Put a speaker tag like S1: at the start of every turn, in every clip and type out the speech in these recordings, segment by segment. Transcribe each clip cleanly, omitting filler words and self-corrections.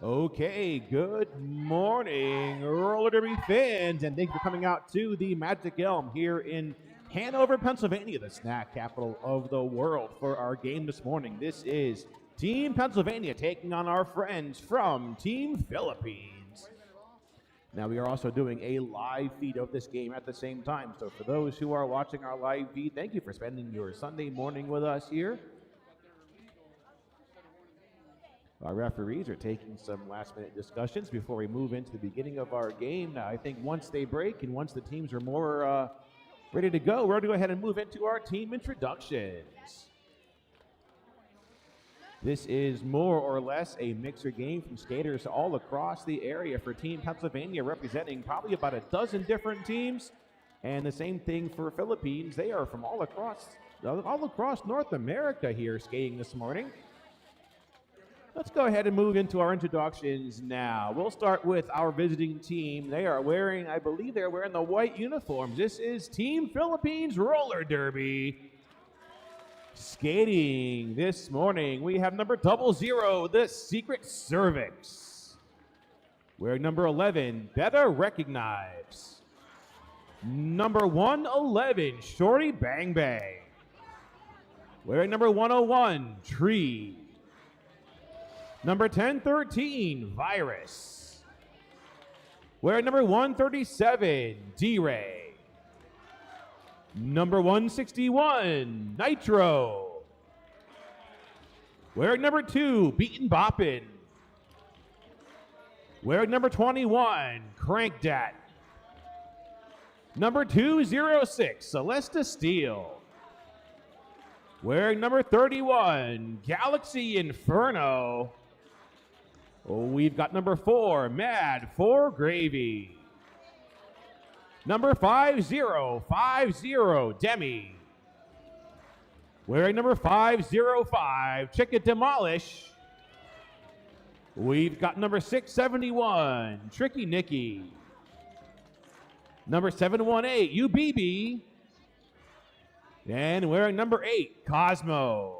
S1: Okay, good morning, roller derby fans, and thanks for coming out to the Magic Elm here in Hanover, Pennsylvania, the snack capital of the world, for our game this morning. This is Team Pennsylvania taking on our friends from Team Philippines. Now, we are also doing a live feed of this game at the same time, so for those who are watching our live feed, thank you for spending your Sunday morning with us here. Our referees are taking some last-minute discussions before we move into the beginning of our game. Now, I think once they break and once the teams are more ready to go, we're going to go ahead and move into our team introductions. This is more or less a mixer game from skaters all across the area for Team Pennsylvania, representing probably about a dozen different teams. And the same thing for Philippines. They are from all across North America here skating this morning. Let's go ahead and move into our introductions now. We'll start with our visiting team. They are wearing, I believe they're wearing the white uniforms. This is Team Philippines Roller Derby. Skating this morning, we have number 00, the Secret Cervix. Wearing number 11, Better Recognize. Number 111, Shorty Bang Bang. Wearing number 101, Tree. Number 1013, Virus. Wearing number 137, D-Ray. Number 161, Nitro. Wearing number 2, Beatin' Boppin'. Wearing number 21, Crank Dat. Number 206, Celesta Steel. Wearing number 31, Galaxy Inferno. We've got number 4, Mad for Gravy. Number 5050, Demi. Wearing number 505, Chicken Demolish. We've got number 671, Tricky Nicky. Number 718, UBB. And wearing number 8, Cosmo.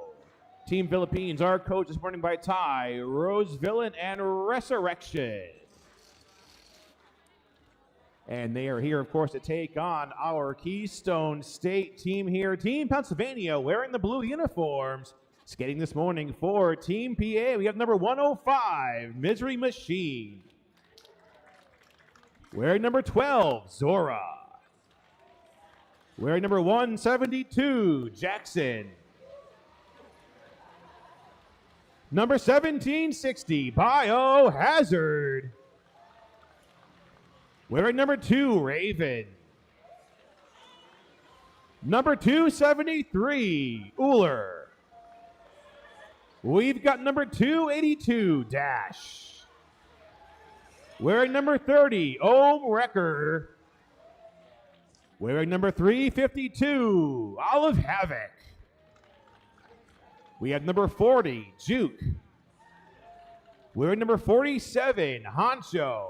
S1: Team Philippines, our coach this morning by Ty, Rose Villain, and Resurrection. And they are here, of course, to take on our Keystone State team here. Team Pennsylvania wearing the blue uniforms. Skating this morning for Team PA, we have number 105, Misery Machine. Wearing number 12, Zora. Wearing number 172, Jackson. Number 1760, Biohazard. Wearing number 2, Raven. Number 273, Uller. We've got number 282, Dash. Wearing number 30, Ohm Wrecker. Wearing number 352, Olive Havoc. We have number 40, Juke. We're at number 47, Honcho.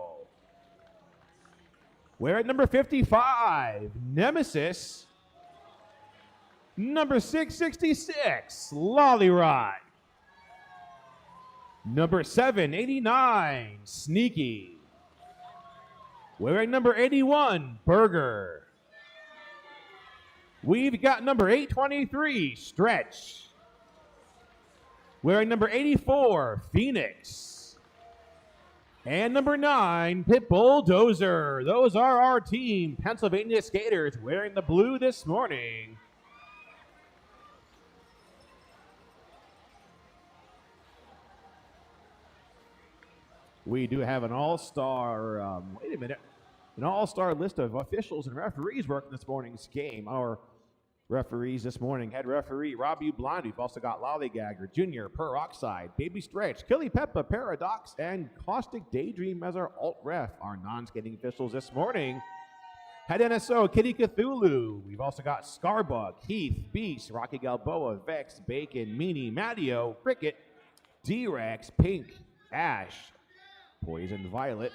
S1: We're at number 55, Nemesis. Number 666, Lollyrot. Number 789, Sneaky. We're at number 81, Burger. We've got number 823, Stretch. Wearing number 84, Phoenix. And number 9, Pitbull Dozer. Those are our team, Pennsylvania skaters, wearing the blue this morning. We do have an all-star, an all-star list of officials and referees working this morning's game. Our referees this morning, head referee Robbie Blonde. We've also got Lollygagger, Junior, Peroxide, Baby Stretch, Killy Peppa, Paradox, and Caustic Daydream as our alt-ref. Our non-skating officials this morning, head NSO, Kitty Cthulhu. We've also got Scarbug, Heath, Beast, Rocky Galboa, Vex, Bacon, Meanie, Matteo, Cricket, D-Rex, Pink, Ash, Poison Violet,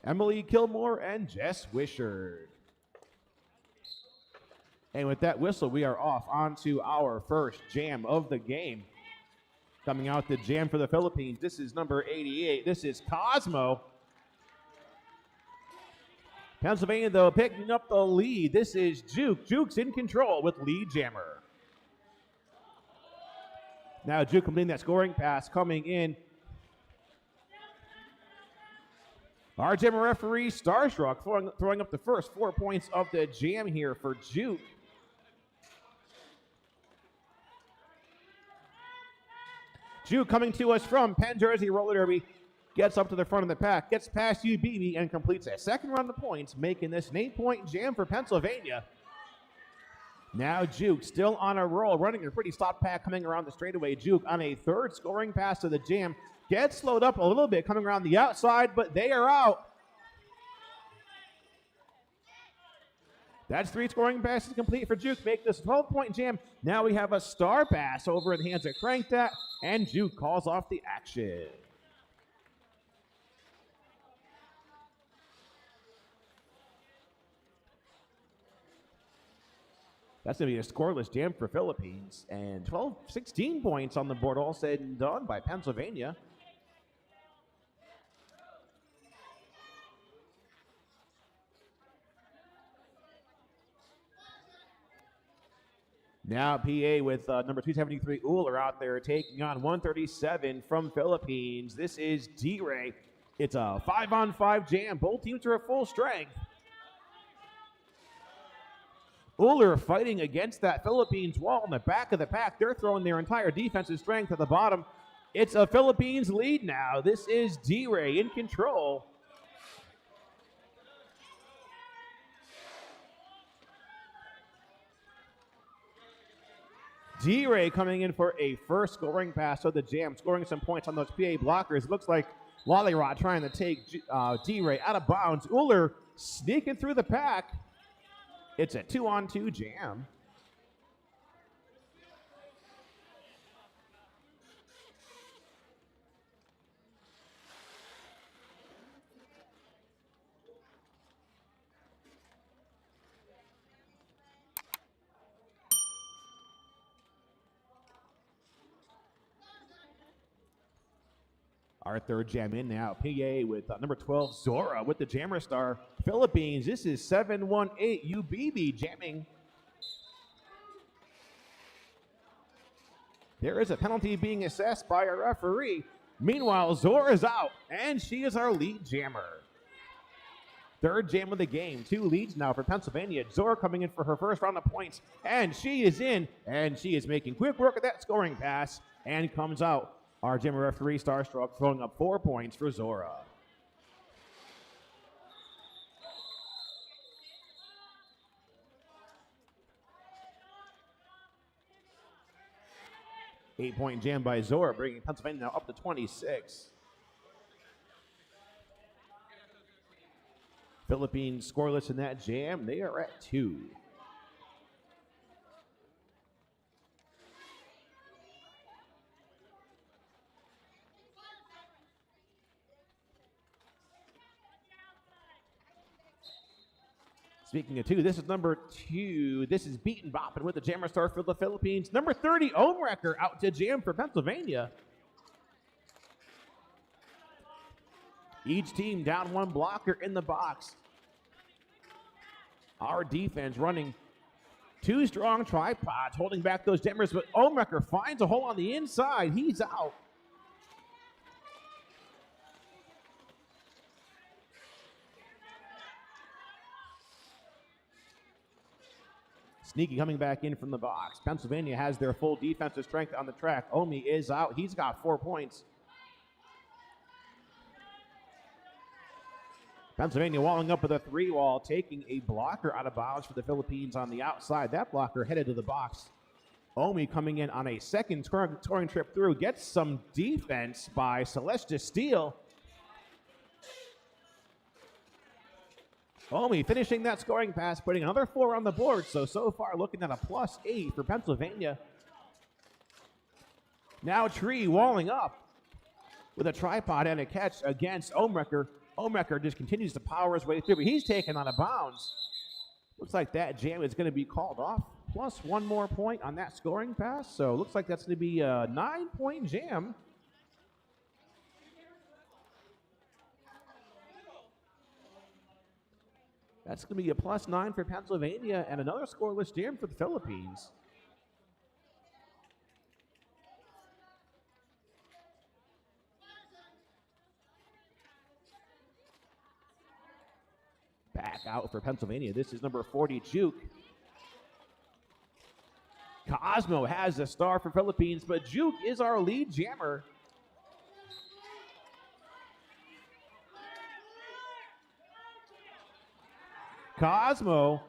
S1: Emily Kilmore, and Jess Wishard. And with that whistle, we are off onto our first jam of the game. Coming out the jam for the Philippines, this is number 88. This is Cosmo. Pennsylvania, though, picking up the lead. This is Juke. Juke's in control with lead jammer. Now Juke completing that scoring pass coming in. Our jammer referee, starstruck, throwing up the first 4 points of the jam here for Juke. Juke coming to us from Penn Jersey Roller Derby. Gets up to the front of the pack, gets past UBB, and completes a second round of points, making this an 8-point jam for Pennsylvania. Now Juke still on a roll, running a pretty slot pack coming around the straightaway. Juke on a third scoring pass to the jam. Gets slowed up a little bit coming around the outside, but they are out. That's 3 scoring passes complete for Juke, make this a 12-point jam. Now we have a star pass over in the hands of Crankdat, and Juke calls off the action. That's going to be a scoreless jam for Philippines. And 16 points on the board, all said and done by Pennsylvania. Now PA with number 273, Uller out there taking on 137 from Philippines. This is D-Ray. It's a 5-on-5 jam. Both teams are at full strength. Uller fighting against that Philippines wall in the back of the pack. They're throwing their entire defensive strength at the bottom. It's a Philippines lead now. This is D-Ray in control. D-Ray coming in for a first scoring pass of the jam, scoring some points on those PA blockers. Looks like Lollyrod trying to take D-Ray out of bounds. Uller sneaking through the pack. It's a 2-on-2 jam. Our third jam in now. PA with number 12, Zora with the jammer star. Philippines, this is 718 UBB jamming. There is a penalty being assessed by a referee. Meanwhile, Zora is out, and she is our lead jammer. Third jam of the game. 2 leads now for Pennsylvania. Zora coming in for her first round of points, and she is in, and she is making quick work of that scoring pass, and comes out. Our jammer referee, starstruck, throwing up 4 points for Zora. Eight-point jam by Zora, bringing Pennsylvania now up to 26. Philippines scoreless in that jam. They are at 2. Speaking of 2, this is number 2. This is Beaten Boppin' with the jammer star for the Philippines. Number 30, Ohnrecker out to jam for Pennsylvania. Each team down 1 blocker in the box. Our defense running 2 strong tripods, holding back those jammers, but Ohnrecker finds a hole on the inside. He's out. Sneaky coming back in from the box. Pennsylvania has their full defensive strength on the track. Omi is out. He's got 4 points. Pennsylvania walling up with a 3-wall, taking a blocker out of bounds for the Philippines on the outside. That blocker headed to the box. Omi coming in on a second scoring trip through. Gets some defense by Celestia Steele. Omi finishing that scoring pass, putting another 4 on the board. So far looking at a +8 for Pennsylvania. Now Tree walling up with a tripod and a catch against Ohnrecker. Ohnrecker just continues to power his way through, but he's taken out of bounds. Looks like that jam is going to be called off. plus one more point on that scoring pass. So it looks like that's going to be a 9-point jam. That's going to be a +9 for Pennsylvania and another scoreless jam for the Philippines. Back out for Pennsylvania. This is number 40, Juke. Cosmo has the star for Philippines, but Juke is our lead jammer. Cosmo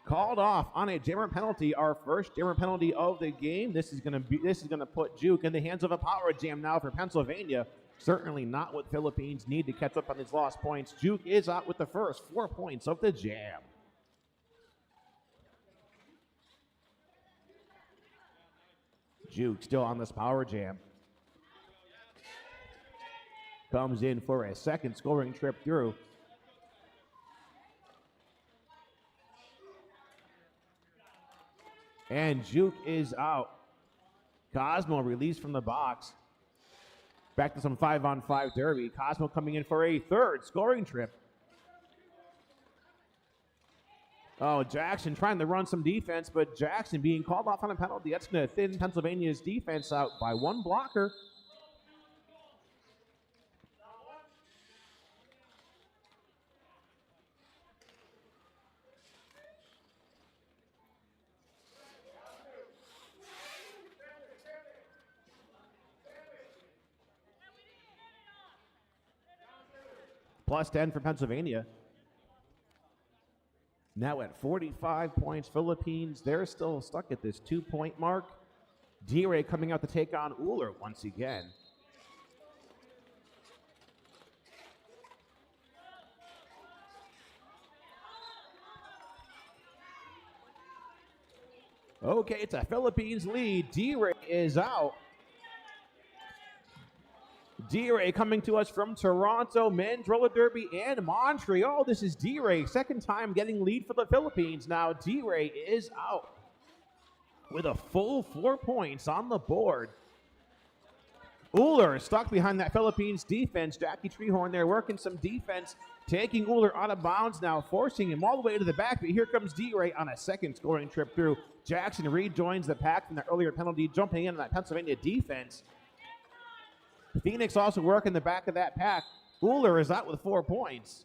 S1: called off on a jammer penalty, our first jammer penalty of the game. This is going to put Juke in the hands of a power jam now for Pennsylvania. Certainly not what Philippines need to catch up on these lost points. Juke is out with the first 4 points of the jam. Juke still on this power jam. Comes in for a second scoring trip through. And Juke is out. Cosmo released from the box. Back to some 5-on-5 derby. Cosmo coming in for a third scoring trip. Oh, Jackson trying to run some defense, but Jackson being called off on a penalty. That's going to thin Pennsylvania's defense out by one blocker. +10 for Pennsylvania. Now at 45 points, Philippines, they're still stuck at this 2-point mark. D-Ray coming out to take on Uller once again. Okay, it's a Philippines lead. D-Ray is out. D-Ray coming to us from Toronto, men's roller derby and Montreal. This is D-Ray, second time getting lead for the Philippines. Now D-Ray is out with a full 4 points on the board. Uller stuck behind that Philippines defense. Jackie Treehorn there working some defense, taking Uller out of bounds now, forcing him all the way to the back. But here comes D-Ray on a second scoring trip through. Jackson rejoins the pack from that earlier penalty, jumping in on that Pennsylvania defense. Phoenix also working the back of that pack. Uller is out with 4 points.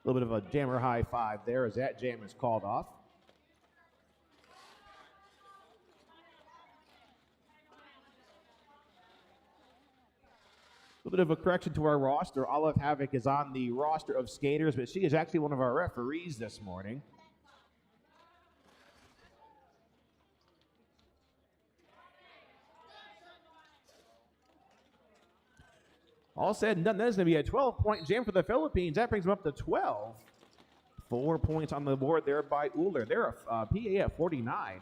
S1: A little bit of a jammer high five there as that jam is called off. A little bit of a correction to our roster. Olive Havoc is on the roster of skaters, but she is actually one of our referees this morning. All said and done, that is going to be a 12-point jam for the Philippines. That brings them up to 12. 4 points on the board there by Uller. They're a PA at 49.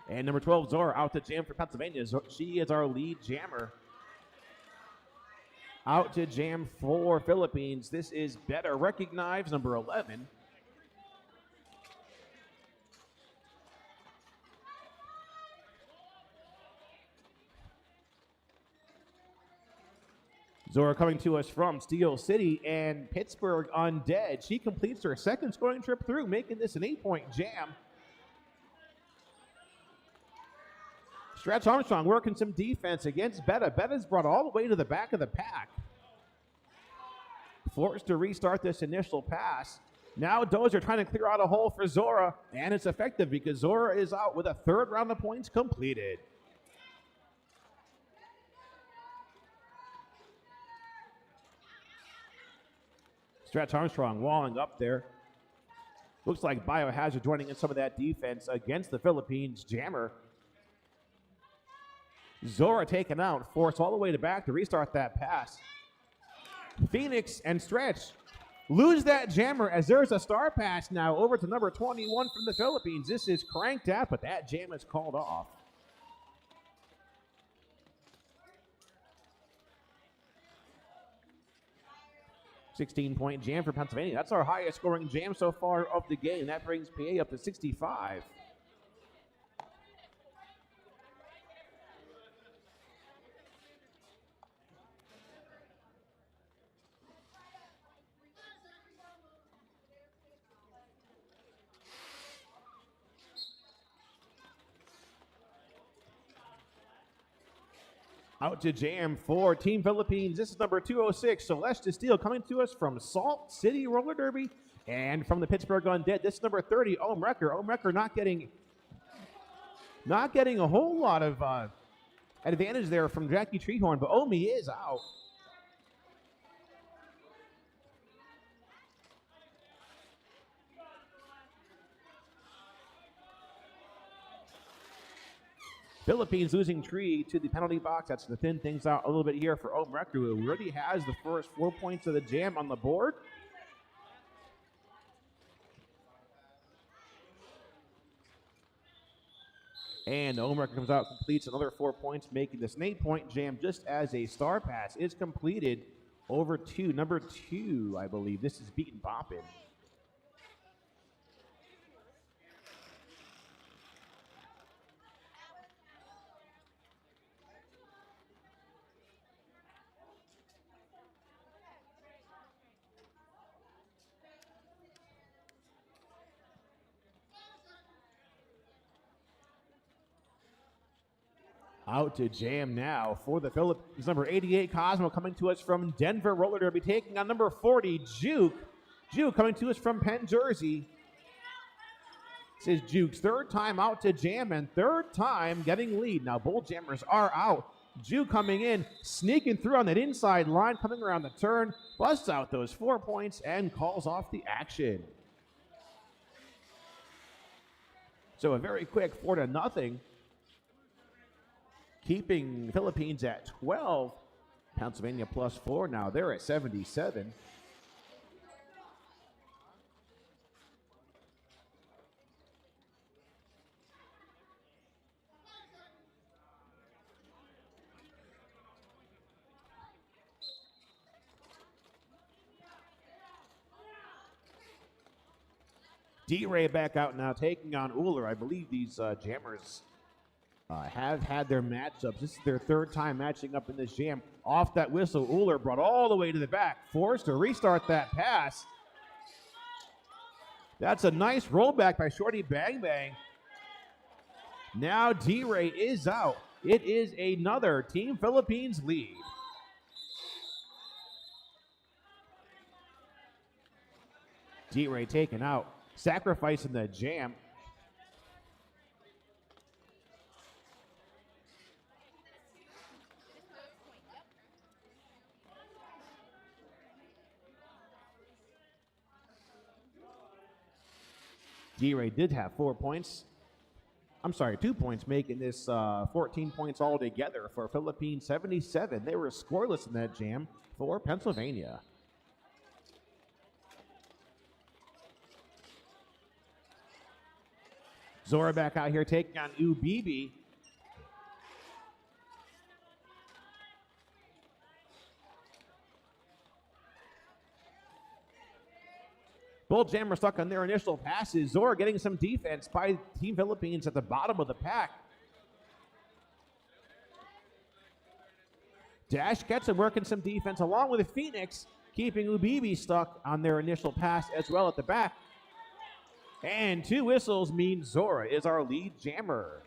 S1: And number 12, Zora, out to jam for Pennsylvania. She is our lead jammer. Out to jam for Philippines. This is Better Recognized, number 11. Zora coming to us from Steel City and Pittsburgh Undead. She completes her second scoring trip through, making this an 8-point jam. Stretch Armstrong working some defense against Betta. Betta's brought all the way to the back of the pack. Forced to restart this initial pass. Now Dozier trying to clear out a hole for Zora, and it's effective because Zora is out with a third round of points completed. Stretch Armstrong walling up there. Looks like Biohazard joining in some of that defense against the Philippines jammer. Zora taken out, forced all the way to back to restart that pass. Phoenix and Stretch lose that jammer as there's a star pass now over to number 21 from the Philippines. This is cranked out, but that jam is called off. 16-point jam for Pennsylvania. That's our highest scoring jam so far of the game. That brings PA up to 65. Out to jam for Team Philippines. This is number 206, Celeste Steele, coming to us from Salt City Roller Derby. And from the Pittsburgh Undead, this is number 30, Ohm Wrecker. Ohm Wrecker not getting a whole lot of advantage there from Jackie Treehorn, but Omi is out. Philippines losing Tree to the penalty box. That's to thin things out a little bit here for Ohm Wrecker, who already has the first 4 points of the jam on the board. And Ohm Wrecker comes out, completes another 4 points, making this an 8-point jam just as a star pass is completed over to number 2, I believe. This is Beatin' Boppin'. Out to jam now for the Philippines. Number 88, Cosmo, coming to us from Denver Roller Derby, taking on number 40, Juke. Juke coming to us from Penn, Jersey. This is Juke's third time out to jam and third time getting lead. Now both jammers are out. Juke coming in, sneaking through on that inside line, coming around the turn, busts out those 4 points and calls off the action. So a very quick 4-0. Keeping Philippines at 12. Pennsylvania plus 4 now. They're at 77. D-Ray back out now, taking on Uller. I believe these jammers have had their matchups. This is their third time matching up in this jam. Off that whistle, Uller brought all the way to the back, forced to restart that pass. That's a nice rollback by Shorty Bang Bang. Now D-Ray is out. It is another Team Philippines lead. D-Ray taken out, sacrificing the jam. D-Ray did have 4 points. I'm sorry, 2 points, making this 14 points altogether for Philippines 77. They were scoreless in that jam for Pennsylvania. Zora back out here taking on Ubibi. Both jammers stuck on their initial passes. Zora getting some defense by Team Philippines at the bottom of the pack. Dash gets him working some defense along with Phoenix, keeping Ubibi stuck on their initial pass as well at the back. And 2 whistles mean Zora is our lead jammer.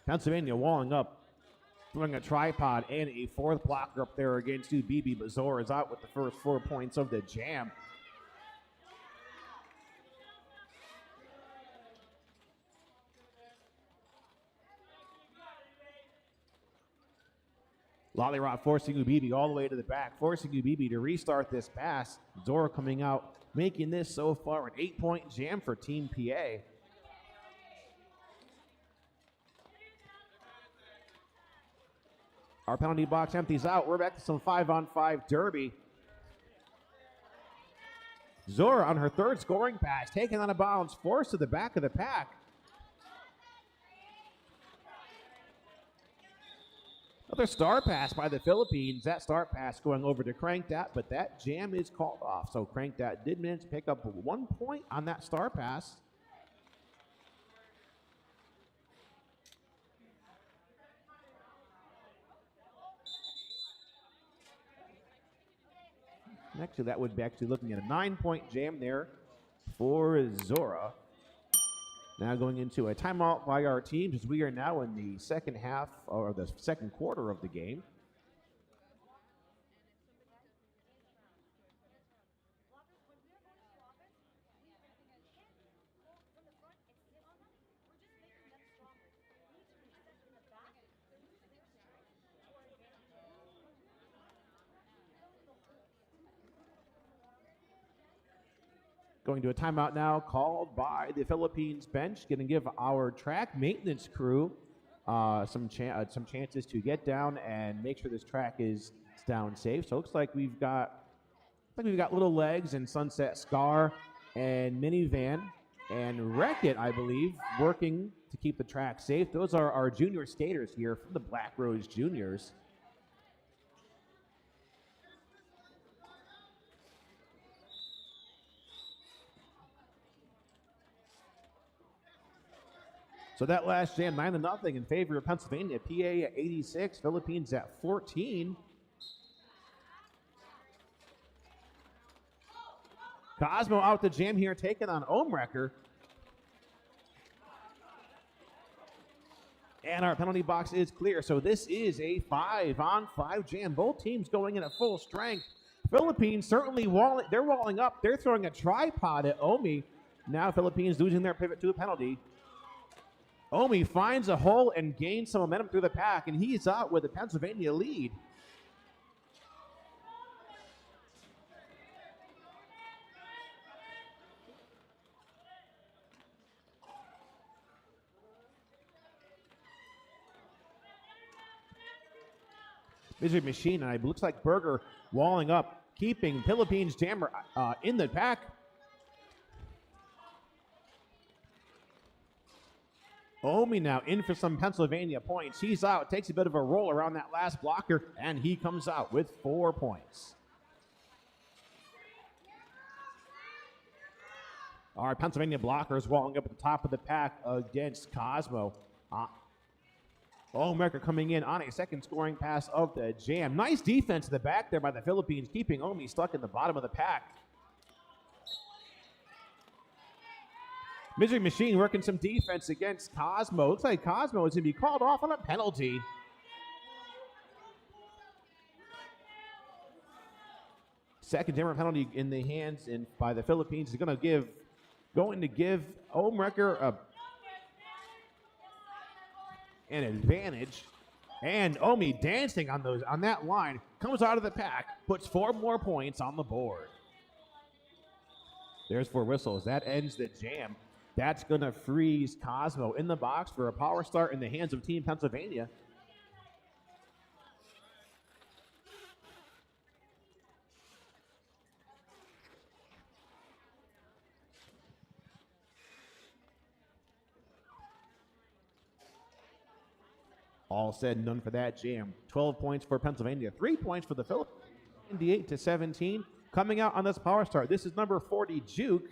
S1: Pennsylvania walling up, throwing a tripod and a 4th blocker up there against Ubibi, but Zora is out with the first 4 points of the jam. Lollyrot forcing Ubibi all the way to the back, forcing Ubibi to restart this pass. Zora coming out, making this so far an 8-point jam for Team PA. Our penalty box empties out. We're back to some 5-on-5 derby. Zora on her third scoring pass, taken out of bounds, forced to the back of the pack. Another star pass by the Philippines. That star pass going over to Crankdat, but that jam is called off. So Crankdat did manage to pick up 1 point on that star pass. Actually, that would be actually looking at a 9-point jam there for Zora. Now going into a timeout by our teams as we are now in the second half or the second quarter of the game. Going to a timeout now called by the Philippines bench. Going to give our track maintenance crew some chances to get down and make sure this track is down safe. So it looks like we've got Little Legs and Sunset Scar and Minivan and Wreck-It, I believe, working to keep the track safe. Those are our junior skaters here from the Black Rose Juniors. So that last jam, 9-0 in favor of Pennsylvania. PA at 86, Philippines at 14. Cosmo out the jam here, taking on Omrecker. And our penalty box is clear. So this is a 5-on-5 jam. Both teams going in at full strength. Philippines certainly walling up. They're throwing a tripod at Omi. Now Philippines losing their pivot to a penalty. Omi finds a hole and gains some momentum through the pack, and he's out with a Pennsylvania lead. Misery Machine, and it looks like Berger walling up, keeping Philippines jammer in the pack. Omi now in for some Pennsylvania points. He's out, takes a bit of a roll around that last blocker, and he comes out with 4 points. Our Pennsylvania blockers walling up at the top of the pack against Cosmo. Omrecker coming in on a second scoring pass of the jam. Nice defense in the back there by the Philippines, keeping Omi stuck in the bottom of the pack. Misery Machine working some defense against Cosmo. Looks like Cosmo is going to be called off on a penalty. Second jammer penalty in the hands by the Philippines is going to give Omrecker an advantage. And Omi dancing on that line, comes out of the pack, puts 4 more points on the board. There's 4 whistles. That ends the jam. That's going to freeze Cosmo in the box for a power start in the hands of Team Pennsylvania. All said and done for that jam. 12 points for Pennsylvania, 3 points for the Philippines. 98-17. Coming out on this power start, this is number 40, Juke.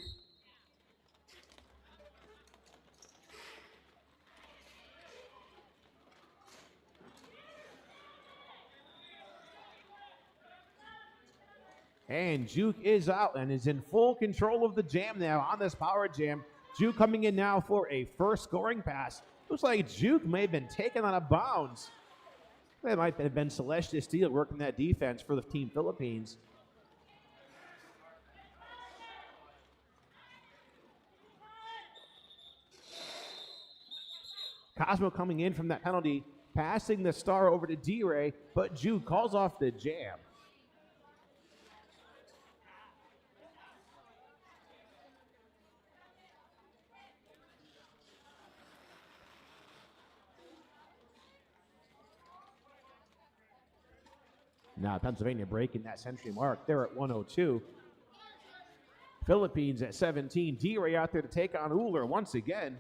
S1: And Juke is out and is in full control of the jam now on this power jam. Juke coming in now for a first scoring pass. Looks like Juke may have been taken out of bounds. That might have been Celestia Steele working that defense for the Team Philippines. Cosmo coming in from that penalty, passing the star over to D-Ray, but Juke calls off the jam. Now Pennsylvania breaking that century mark. They're at 102. Philippines at 17. D-Ray out there to take on Uller once again.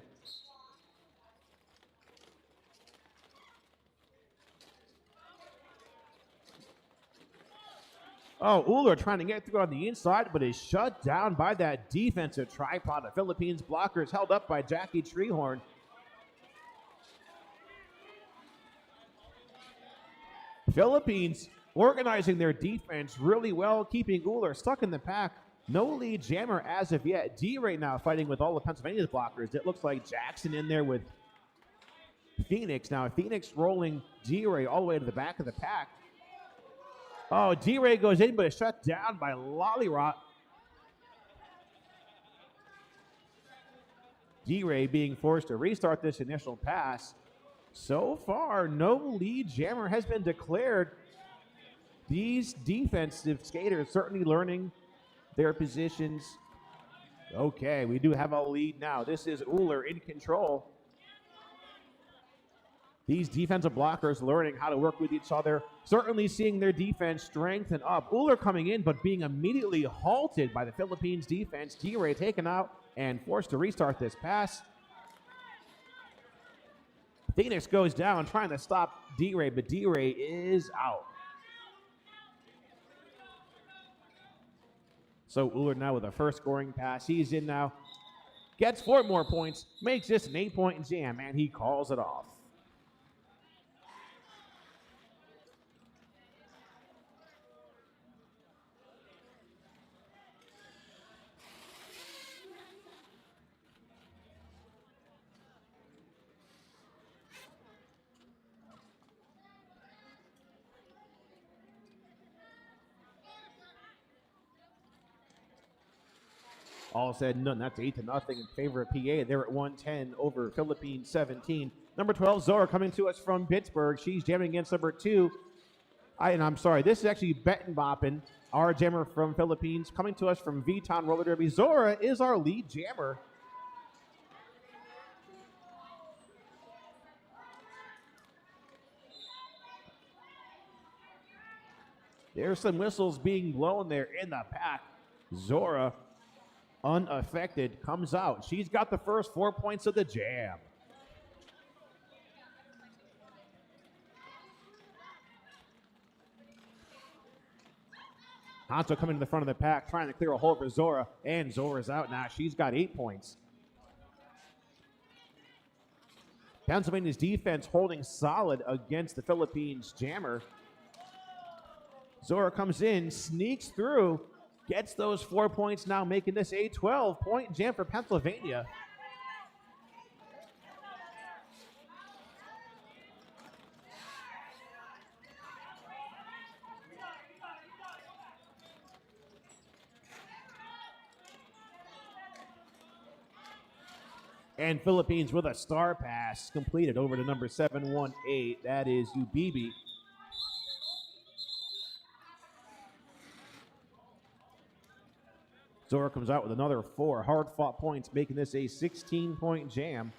S1: Oh, Uller trying to get through on the inside, but is shut down by that defensive tripod. The Philippines blockers held up by Jackie Treehorn. Philippines organizing their defense really well, keeping Uller stuck in the pack. No lead jammer as of yet. D-Ray now fighting with all of Pennsylvania's blockers. It looks like Jackson in there with Phoenix. Now Phoenix rolling D-Ray all the way to the back of the pack. Oh, D-Ray goes in, but is shut down by Lollyrot. D-Ray being forced to restart this initial pass. So far, no lead jammer has been declared. These defensive skaters certainly learning their positions. Okay, we do have a lead now. This is Uller in control. These defensive blockers learning how to work with each other, certainly seeing their defense strengthen up. Uller coming in, but being immediately halted by the Philippines defense. D-Ray taken out and forced to restart this pass. Phoenix goes down trying to stop D-Ray, but D-Ray is out. So Uller now with a first scoring pass. He's in now. Gets 4 more points. Makes this an 8-point jam, and he calls it off. All said and done, that's 8-0 in favor of PA. They're at 110 over Philippines 17. Number 12, Zora, coming to us from Pittsburgh. She's jamming against number 2. I'm sorry, this is actually Bettenboppen, our jammer from Philippines, coming to us from V-Town Roller Derby. Zora is our lead jammer. There's some whistles being blown there in the pack. Zora, unaffected, comes out. She's got the first 4 points of the jam. Hanzo coming to the front of the pack, trying to clear a hole for Zora, and Zora's out now. She's got 8 points. Pennsylvania's defense holding solid against the Philippines jammer. Zora comes in, sneaks through, gets those 4 points now, making this a 12-point jam for Pennsylvania. And Philippines with a star pass completed over to number 718. That is Ubibi. Zora comes out with another 4 hard-fought points, making this a 16-point jam.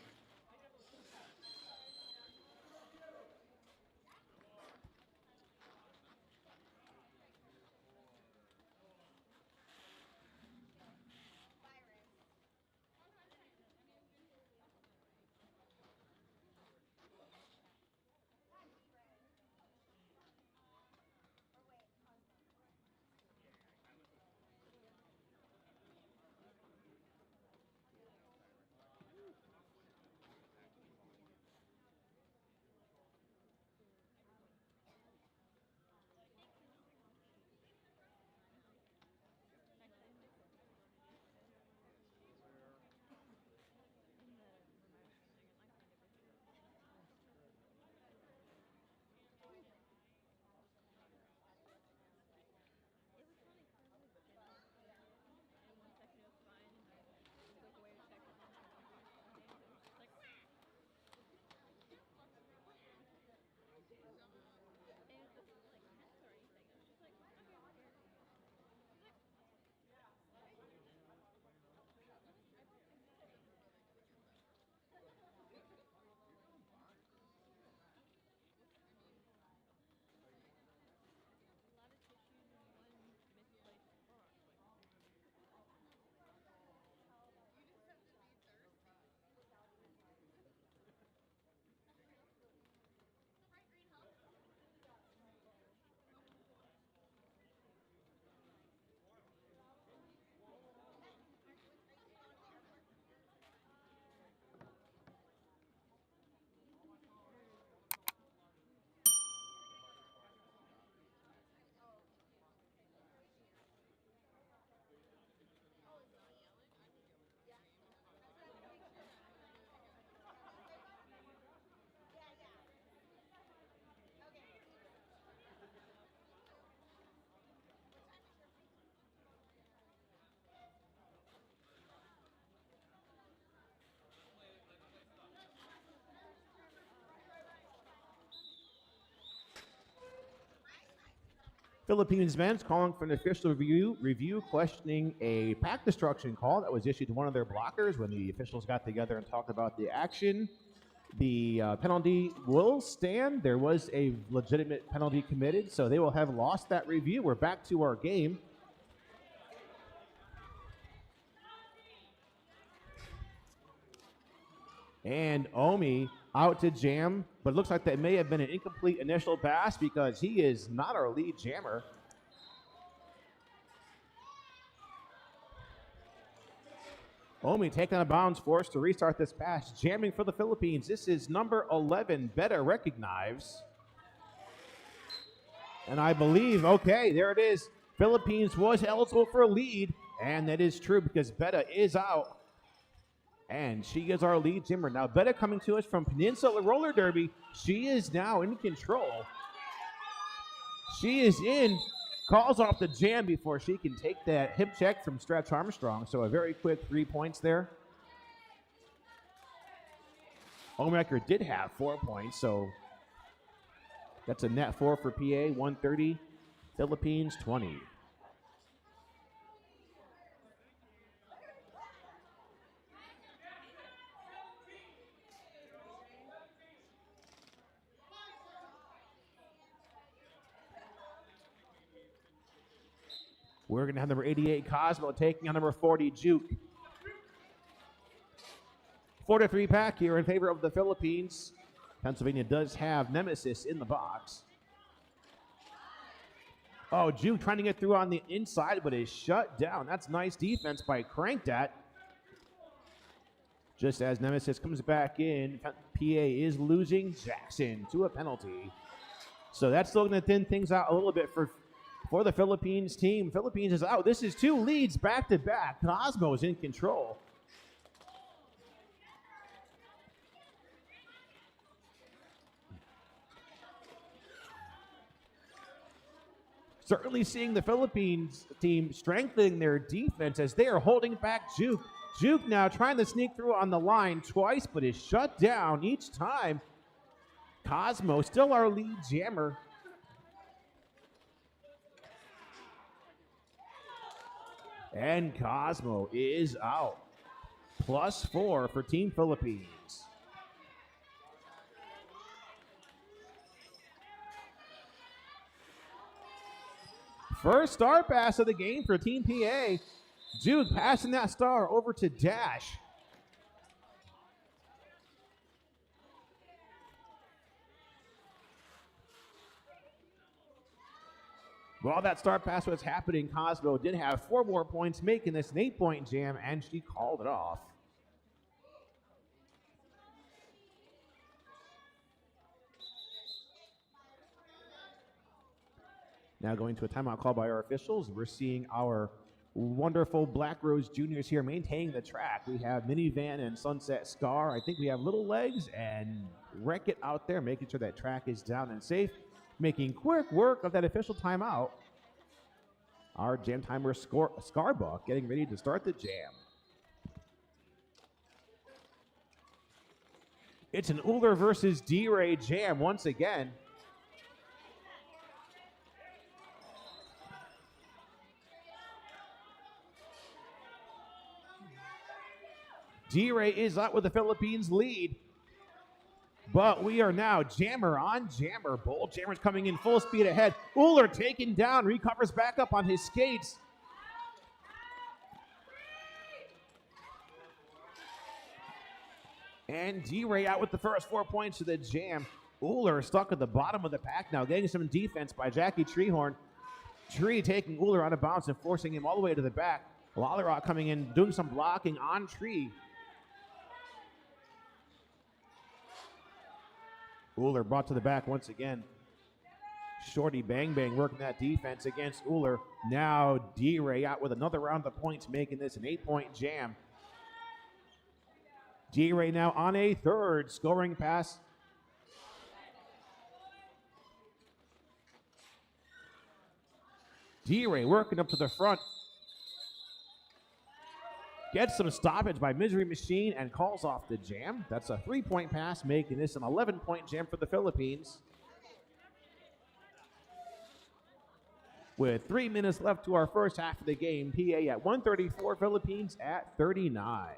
S1: Philippines men's calling for an official review questioning a pack destruction call that was issued to one of their blockers when the officials got together and talked about the action. The penalty will stand. There was a legitimate penalty committed, so they will have lost that review. We're back to our game. And Omi out to jam, but it looks like that may have been an incomplete initial pass because he is not our lead jammer. Omi taken out of bounds, forced to restart this pass. Jamming for the Philippines. This is number 11, Beta Recognize. And I believe, okay, there it is. Philippines was eligible for a lead, and that is true because Beta is out. And she is our lead jammer. Now, Beta coming to us from Peninsula Roller Derby. She is now in control. She is in, calls off the jam before she can take that hip check from Stretch Armstrong. So a very quick 3 points there. Omecker did have 4 points, so that's a net 4 for PA, 130, Philippines 20. We're going to have number 88, Cosmo, taking on number 40, Juke. 4-3 pack here in favor of the Philippines. Pennsylvania does have Nemesis in the box. Oh, Juke trying to get through on the inside, but is shut down. That's nice defense by Crankdat. Just as Nemesis comes back in, PA is losing Jackson to a penalty. So that's still going to thin things out a little bit for the Philippines team. Philippines is out. This is 2 leads back-to-back. Cosmo is in control. Certainly seeing the Philippines team strengthening their defense as they are holding back Juke. Juke now trying to sneak through on the line twice, but is shut down each time. Cosmo still our lead jammer. And Cosmo is out. +4 for Team Philippines. First star pass of the game for Team PA. Juke passing that star over to Dash. While that start pass was happening, Cosmo did have 4 more points, making this an 8-point jam, and she called it off. Now going to a timeout call by our officials. We're seeing our wonderful Black Rose Juniors here maintaining the track. We have Minivan and Sunset Scar. I think we have Little Legs and Wreck-It out there, making sure that track is down and safe. Making quick work of that official timeout. Our jam timer Scarbuck getting ready to start the jam. It's an Uller versus D-Ray jam once again. D-Ray is out with the Philippines lead. But we are now jammer on jammer. Both jammers coming in full speed ahead. Uller taken down, recovers back up on his skates. And D-Ray out with the first 4 points of the jam. Uller stuck at the bottom of the pack now, getting some defense by Jackie Treehorn. Tree taking Uller out of bounds and forcing him all the way to the back. Lalarock coming in, doing some blocking on Tree. Uller brought to the back once again. Shorty Bang Bang working that defense against Uller. Now D-Ray out with another round of points, making this an 8-point jam. D-Ray now on a third scoring pass. D-Ray working up to the front. Gets some stoppage by Misery Machine and calls off the jam. That's a 3-point pass, making this an 11-point jam for the Philippines. with 3 minutes left to our first half of the game. PA at 134, Philippines at 39.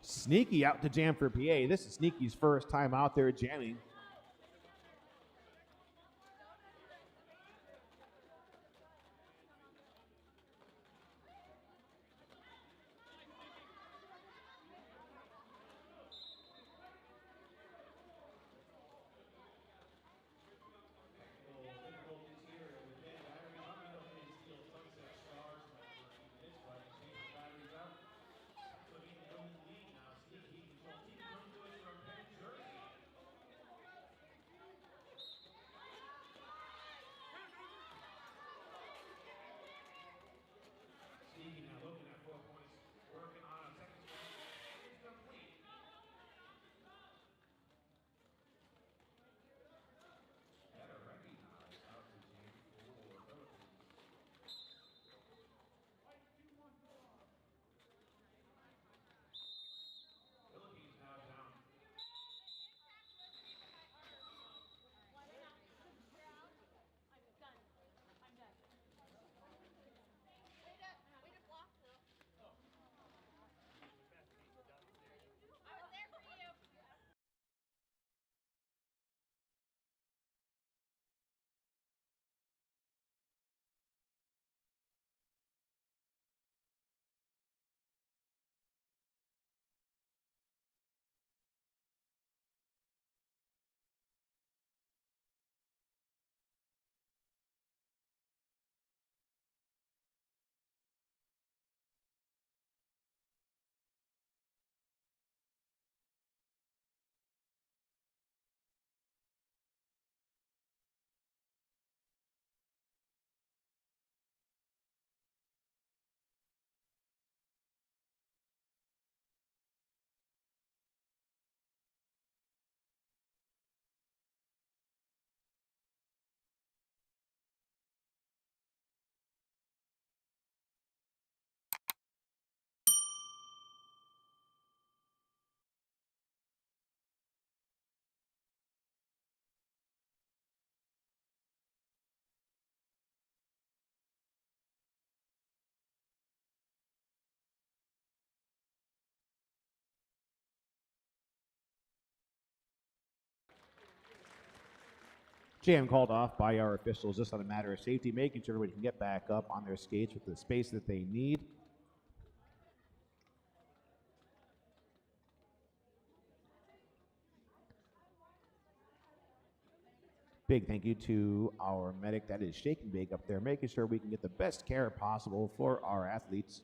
S1: Sneaky out to jam for PA. This is Sneaky's first time out there jamming. Jam called off by our officials just on a matter of safety, making sure everybody can get back up on their skates with the space that they need. Big thank you to our medic that is Shake and Bake up there, making sure we can get the best care possible for our athletes.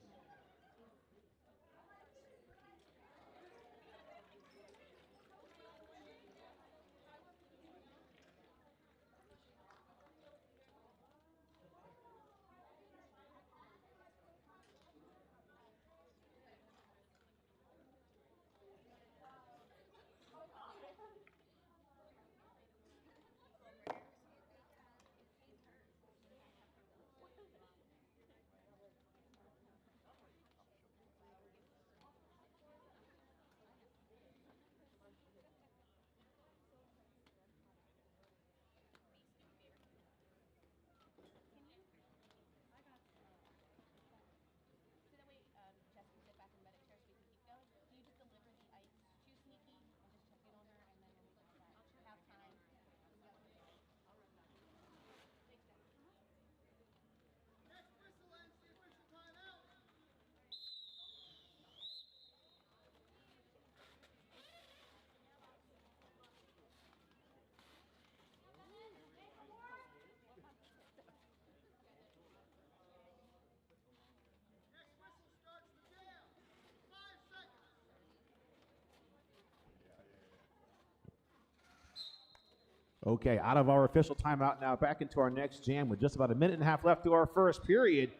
S1: Okay, out of our official timeout now, back into our next jam with just about a minute and a half left to our first period.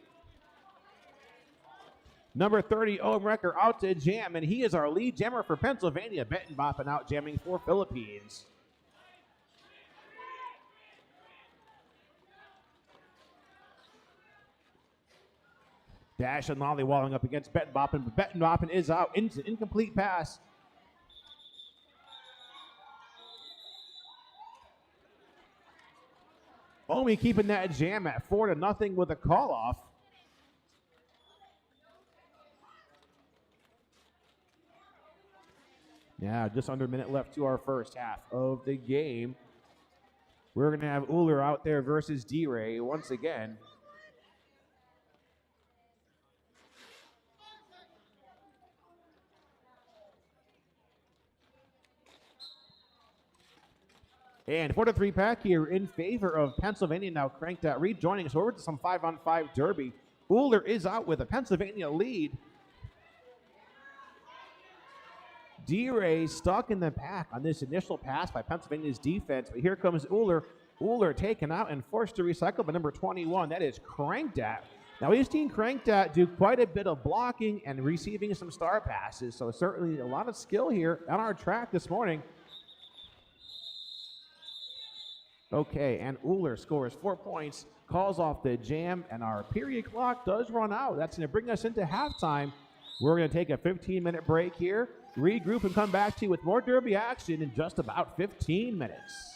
S1: Number 30, Owen Recker out to jam, and he is our lead jammer for Pennsylvania. Benton bopping out, jamming for Philippines. Dash and lollywalling up against Bettenboppen, but Bettenboppen is out. Incomplete pass. Omi keeping that jam at 4-0 with a call-off. Now, just under a minute left to our first half of the game. We're going to have Uller out there versus D-Ray once again. And 4-3 pack here in favor of Pennsylvania, now cranked out. Rejoining us over to some 5-on-5 derby. Uller is out with a Pennsylvania lead. D-Ray stuck in the pack on this initial pass by Pennsylvania's defense, but here comes Uller. Uller taken out and forced to recycle by number 21. That is Cranked At. Now, we've seen Cranked At do quite a bit of blocking and receiving some star passes, so certainly a lot of skill here on our track this morning. Okay, and Uller scores 4 points, calls off the jam, and our period clock does run out. That's going to bring us into halftime. We're going to take a 15-minute break here, regroup, and come back to you with more derby action in just about 15 minutes.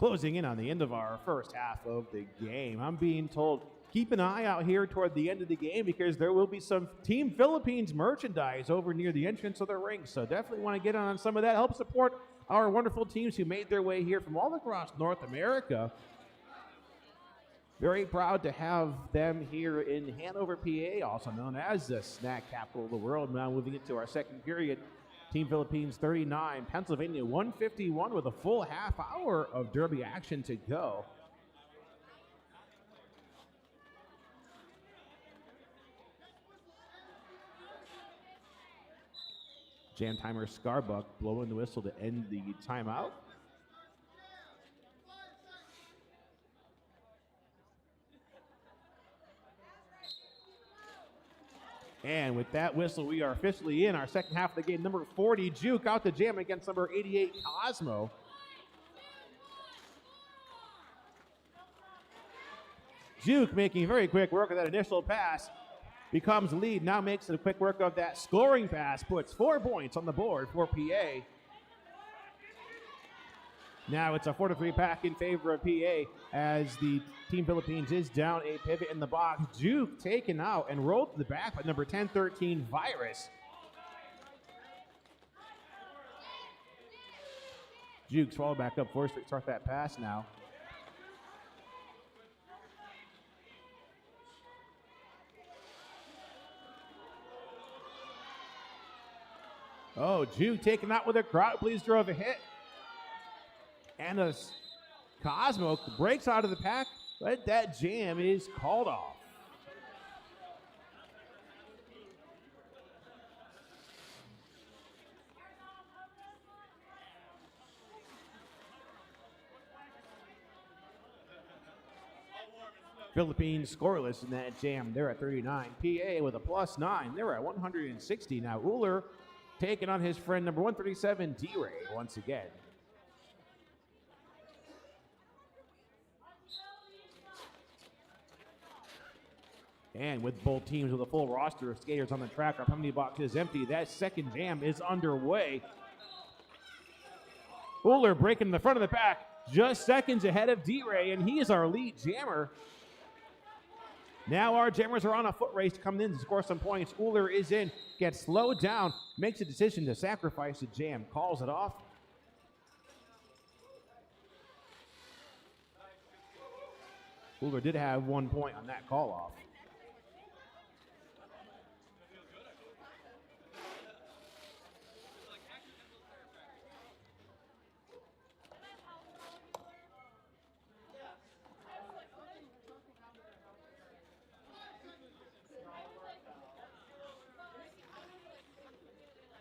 S1: Closing in on the end of our first half of the game. I'm being told keep an eye out here toward the end of the game because there will be some Team Philippines merchandise over near the entrance of the ring. So definitely want to get on some of that. Help support our wonderful teams who made their way here from all across North America. Very proud to have them here in Hanover, PA, also known as the snack capital of the world. Now moving into our second period. Team Philippines 39, Pennsylvania 151 with a full half hour of derby action to go. Jam timer Scarbuck blowing the whistle to end the timeout. And with that whistle, we are officially in our second half of the game. Number 40, Juke out the jam against number 88, Cosmo. Juke making very quick work of that initial pass. Becomes lead, now makes a quick work of that scoring pass. Puts 4 points on the board for PA. Now it's a 4-3 pack in favor of PA as the Team Philippines is down a pivot in the box. Juke taken out and rolled to the back by number 10-13 Virus. Juke's followed back up, forced to start that pass now. Oh, Juke taken out with a crowd. Please drove a hit. And a Cosmo breaks out of the pack, but that jam is called off. Philippines scoreless in that jam. They're at 39. PA with a +9. They're at 160. Now Uller taking on his friend number 137, D-Ray, once again. And with both teams with a full roster of skaters on the track, our penalty box is empty. That second jam is underway. Uller breaking the front of the pack, just seconds ahead of D-Ray, and he is our lead jammer. Now our jammers are on a foot race to come in to score some points. Uller is in, gets slowed down, makes a decision to sacrifice the jam, calls it off. Uller did have 1 point on that call off.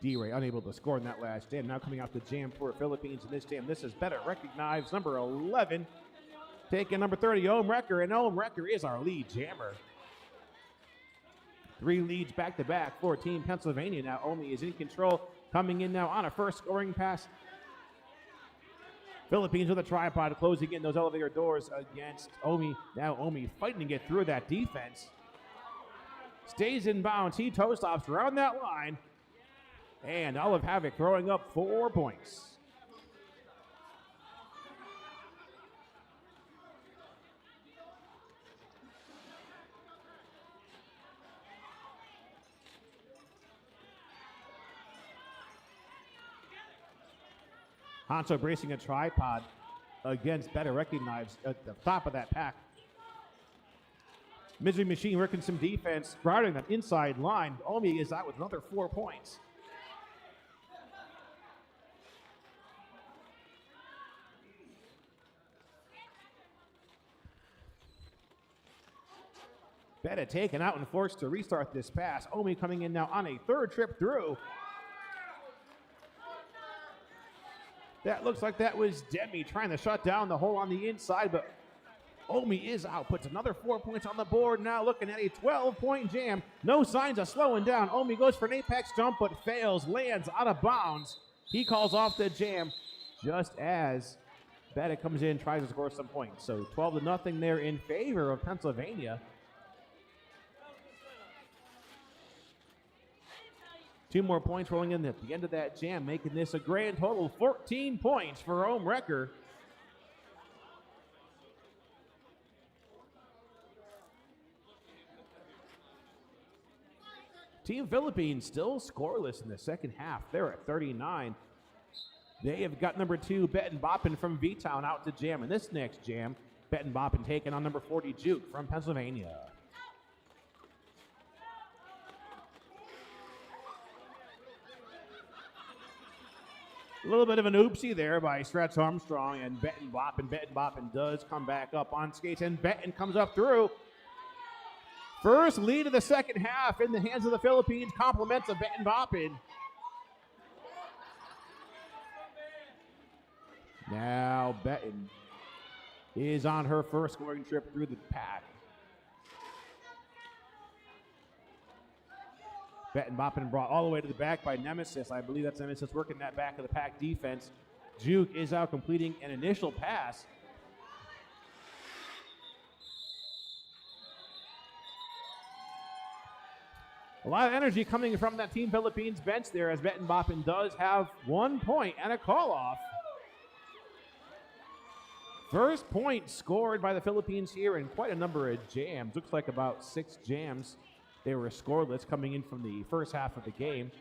S1: D-Ray unable to score in that last jam. Now coming out the jam for Philippines in this jam. This is better recognized. Number 11, taking number 30, Ohm Wrecker, and Ohm Wrecker is our lead jammer. 3 leads back-to-back for Team Pennsylvania. Now Omi is in control, coming in now on a first scoring pass. Philippines with a tripod closing in those elevator doors against Omi. Now Omi fighting to get through that defense. Stays in bounds. He toe stops around that line. And Olive Havoc throwing up 4 points. Hanso bracing a tripod against better recognized at the top of that pack. Misery Machine working some defense, guarding that inside line. Omi is out with another 4 points. Betta taken out and forced to restart this pass. Omi coming in now on a 3rd trip through. That looks like that was Demi trying to shut down the hole on the inside, but Omi is out. Puts another 4 points on the board. Now looking at a 12-point jam. No signs of slowing down. Omi goes for an apex jump, but fails. Lands out of bounds. He calls off the jam just as Betta comes in, tries to score some points. So 12-0 there in favor of Pennsylvania. 2 more points rolling in at the end of that jam, making this a grand total 14 points for Ohm Wrecker. Team Philippines still scoreless in the second half. They're at 39. They have got number 2, Bettin Boppin from V-Town out to jam. In this next jam, Bettin Boppin taking on number 40, Juke from Pennsylvania. A little bit of an oopsie there by Stretch Armstrong and Bettin Boppin. Bettin Boppin does come back up on skates, and Bettin comes up through. First lead of the second half in the hands of the Philippines. Compliments of Bettin Boppin. Now Bettin is on her first scoring trip through the pack. Bettin Boppin brought all the way to the back by Nemesis. I believe that's Nemesis working that back of the pack defense. Juke is out completing an initial pass. A lot of energy coming from that Team Philippines bench there, as Bettin Boppin does have 1 point and a call-off. First point scored by the Philippines here in quite a number of jams. Looks like about 6 jams. They were scoreless coming in from the first half of the game.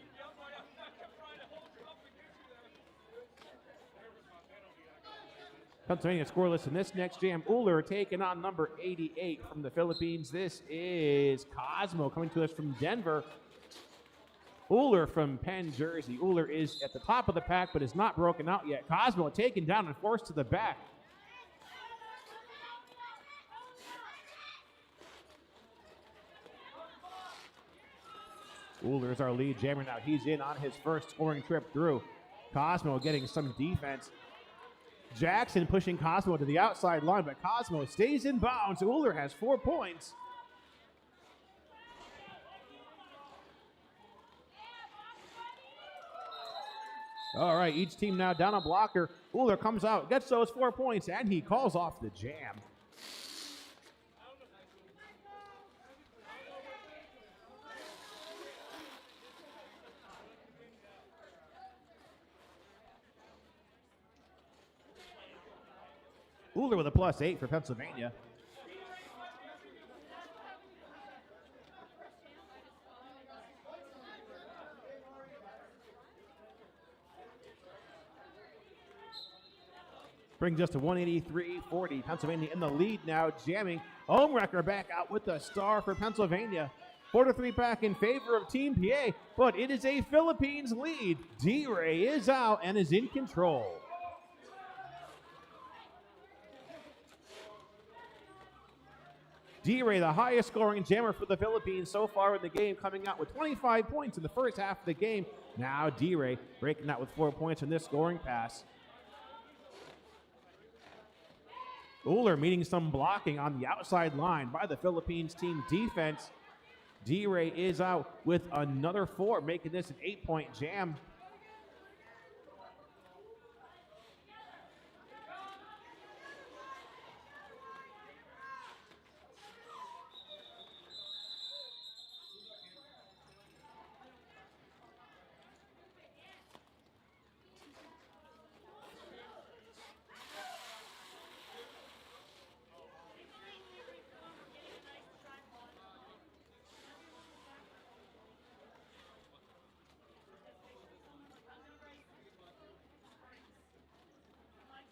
S1: Pennsylvania scoreless in this next jam. Uller taking on number 88 from the Philippines. This is Cosmo coming to us from Denver. Uller from Penn, Jersey. Uller is at the top of the pack, but is not broken out yet. Cosmo taken down and forced to the back. Uller is our lead jammer now. He's in on his first scoring trip through. Cosmo getting some defense. Jackson pushing Cosmo to the outside line, but Cosmo stays in bounds. Uller has 4 points. All right, each team now down a blocker. Uller comes out, gets those 4 points, and he calls off the jam. Uller with a +8 for Pennsylvania. Brings us to 183-40. Pennsylvania in the lead now, jamming. Ohmrecker back out with the star for Pennsylvania. 4-3 pack in favor of Team PA, but it is a Philippines lead. D-Ray is out and is in control. D-Ray, the highest scoring jammer for the Philippines so far in the game, coming out with 25 points in the first half of the game. Now D-Ray breaking out with 4 points in this scoring pass. Uller meeting some blocking on the outside line by the Philippines team defense. D-Ray is out with another 4, making this an 8-point jam.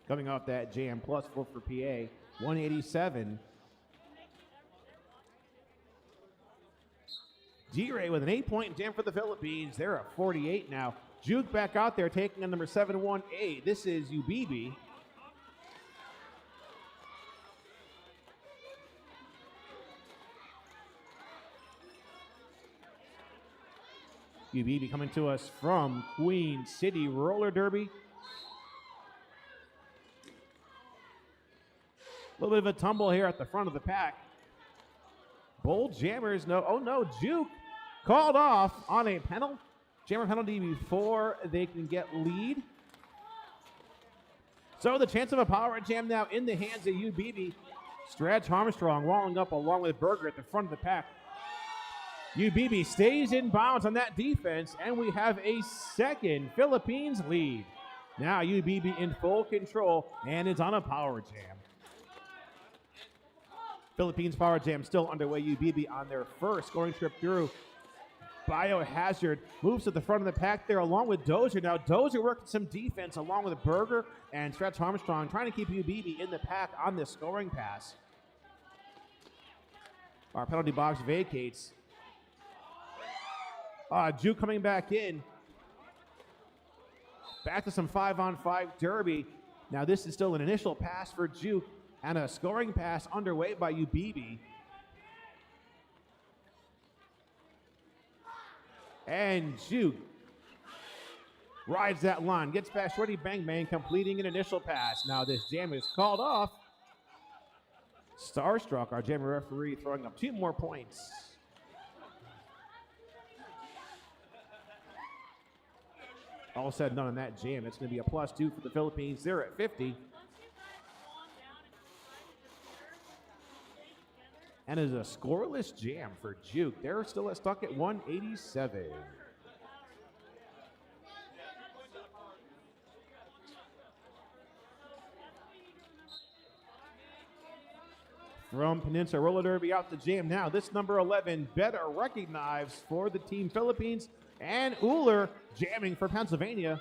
S1: Coming off that jam, +4 for PA, 187. D-Ray with an 8-point jam for the Philippines. They're at 48 now. Juke back out there taking on number 7-1-8. This is Ubibi. Ubibi coming to us from Queen City Roller Derby. A little bit of a tumble here at the front of the pack. Bold jammers, no, oh no, Juke called off on a jammer penalty before they can get lead. So the chance of a power jam now in the hands of UBB. Stretch Armstrong walling up along with Berger at the front of the pack. UBB stays in bounds on that defense, and we have a second Philippines lead. Now UBB in full control, and it's on a power jam. Philippines power jam still underway. UBB on their first scoring trip through. Biohazard moves to the front of the pack there along with Dozer. Now Dozer working some defense along with Berger and Stretch Armstrong, trying to keep UBB in the pack on this scoring pass. Our penalty box vacates. Juke coming back in. Back to some 5-on-5 derby. Now this is still an initial pass for Juke and a scoring pass underway by UBB. And Juke rides that line, gets past Shorty Bang Bang, completing an initial pass. Now this jam is called off. Starstruck, our jammer referee, throwing up 2 more points. All said and done on that jam. It's going to be a +2 for the Philippines. They're at 50. And is a scoreless jam for Juke. They're still stuck at 187. From Peninsula Roller Derby out the jam now. This number 11, better recognized for the Team Philippines. And Uhler jamming for Pennsylvania.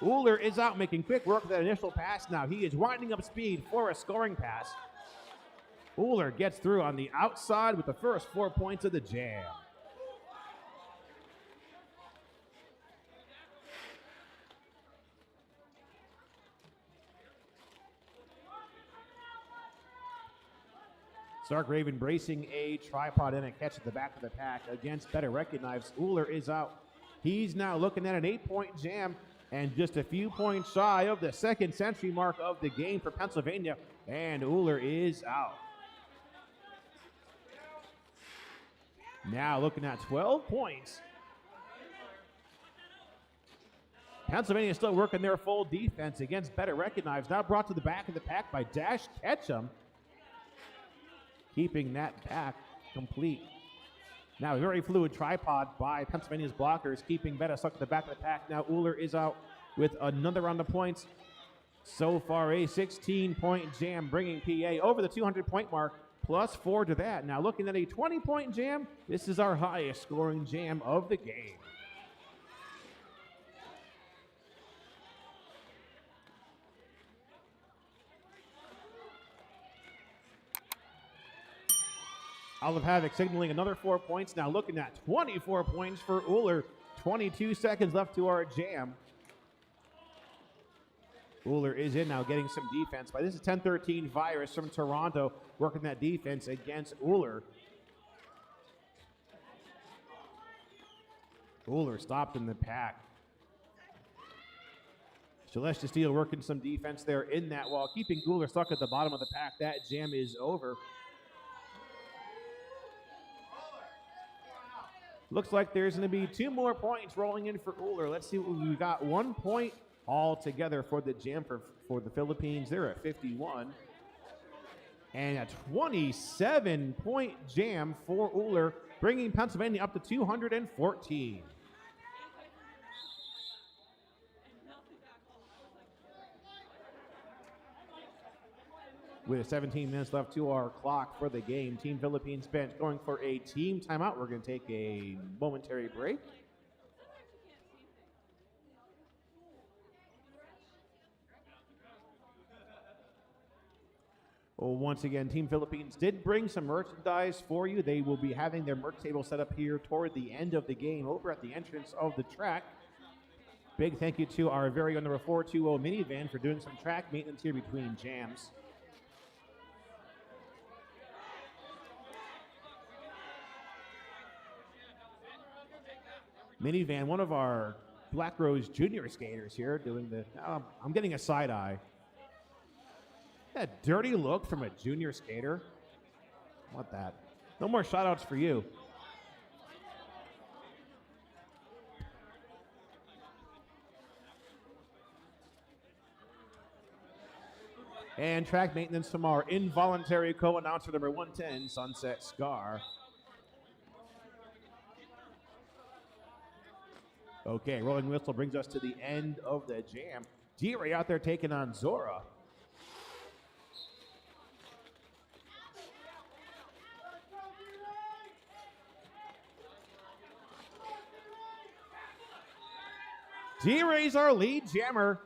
S1: Uhler is out making quick work of that initial pass now. He is winding up speed for a scoring pass. Uhler gets through on the outside with the first 4 points of the jam. Stark Raven bracing a tripod and a catch at the back of the pack against better recognized. Uhler is out. He's now looking at an 8-point jam and just a few points shy of the second century mark of the game for Pennsylvania. And Uhler is out. Now looking at 12 points. Pennsylvania still working their full defense against better recognized. Now brought to the back of the pack by Dash Ketchum. Keeping that back complete. Now a very fluid tripod by Pennsylvania's blockers, keeping Betta stuck at the back of the pack. Now Uhler is out with another round of points. So far a 16-point jam, bringing PA over the 200-point mark, +4 to that. Now looking at a 20-point jam, this is our highest scoring jam of the game. Olive Havoc signaling another 4 points. Now looking at 24 points for Uhler. 22 seconds left to our jam. Uhler is in now getting some defense. But this is 10-13 Virus from Toronto working that defense against Uhler. Uhler stopped in the pack. Celestia Steele working some defense there in that wall, keeping Uhler stuck at the bottom of the pack. That jam is over. Looks like there's going to be 2 more points rolling in for Uhler. Let's see what we got. 1 point all together for the jam for the Philippines. They're at 51. And a 27-point jam for Uhler, bringing Pennsylvania up to 214. With 17 minutes left to our clock for the game, Team Philippines bench going for a team timeout. We're going to take a momentary break. Well, once again, Team Philippines did bring some merchandise for you. They will be having their merch table set up here toward the end of the game over at the entrance of the track. Big thank you to our very own number 420 minivan for doing some track maintenance here between jams. Minivan, one of our Black Rose junior skaters here doing the, I'm getting a side eye. That dirty look from a junior skater. What that? No more shout outs for you. And track maintenance from our involuntary co-announcer number 110, Sunset Scar. Okay, rolling whistle brings us to the end of the jam. D-Ray out there taking on Zora. D-Ray's our lead jammer.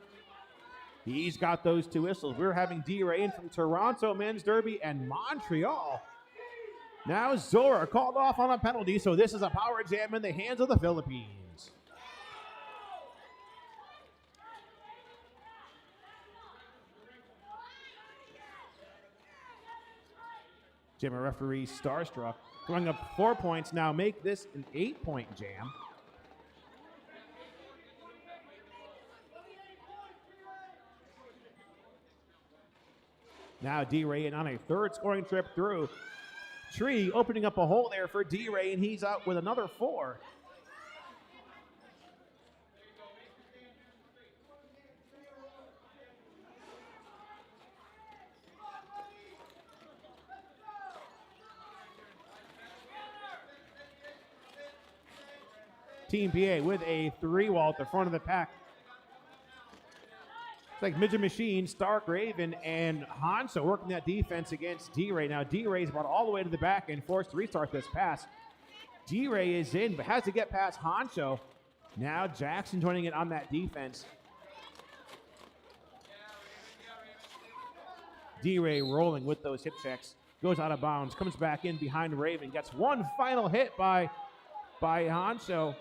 S1: He's got those 2 whistles. We're having D-Ray in from Toronto Men's Derby and Montreal. Now Zora called off on a penalty, so this is a power jam in the hands of the Philippines. Jammer referee starstruck, throwing up 4 points. Now make this an 8-point jam. Now D-Ray in on a 3rd scoring trip through. Tree opening up a hole there for D-Ray, and he's out with another 4. Team PA with a 3-wall at the front of the pack. It's like Midget Machine, Stark Raven, and Hanso working that defense against D-Ray. Now D-Ray's brought all the way to the back and forced to restart this pass. D-Ray is in, but has to get past Hanso. Now Jackson joining it on that defense. D-Ray rolling with those hip checks. Goes out of bounds, comes back in behind Raven. Gets one final hit by Hanso.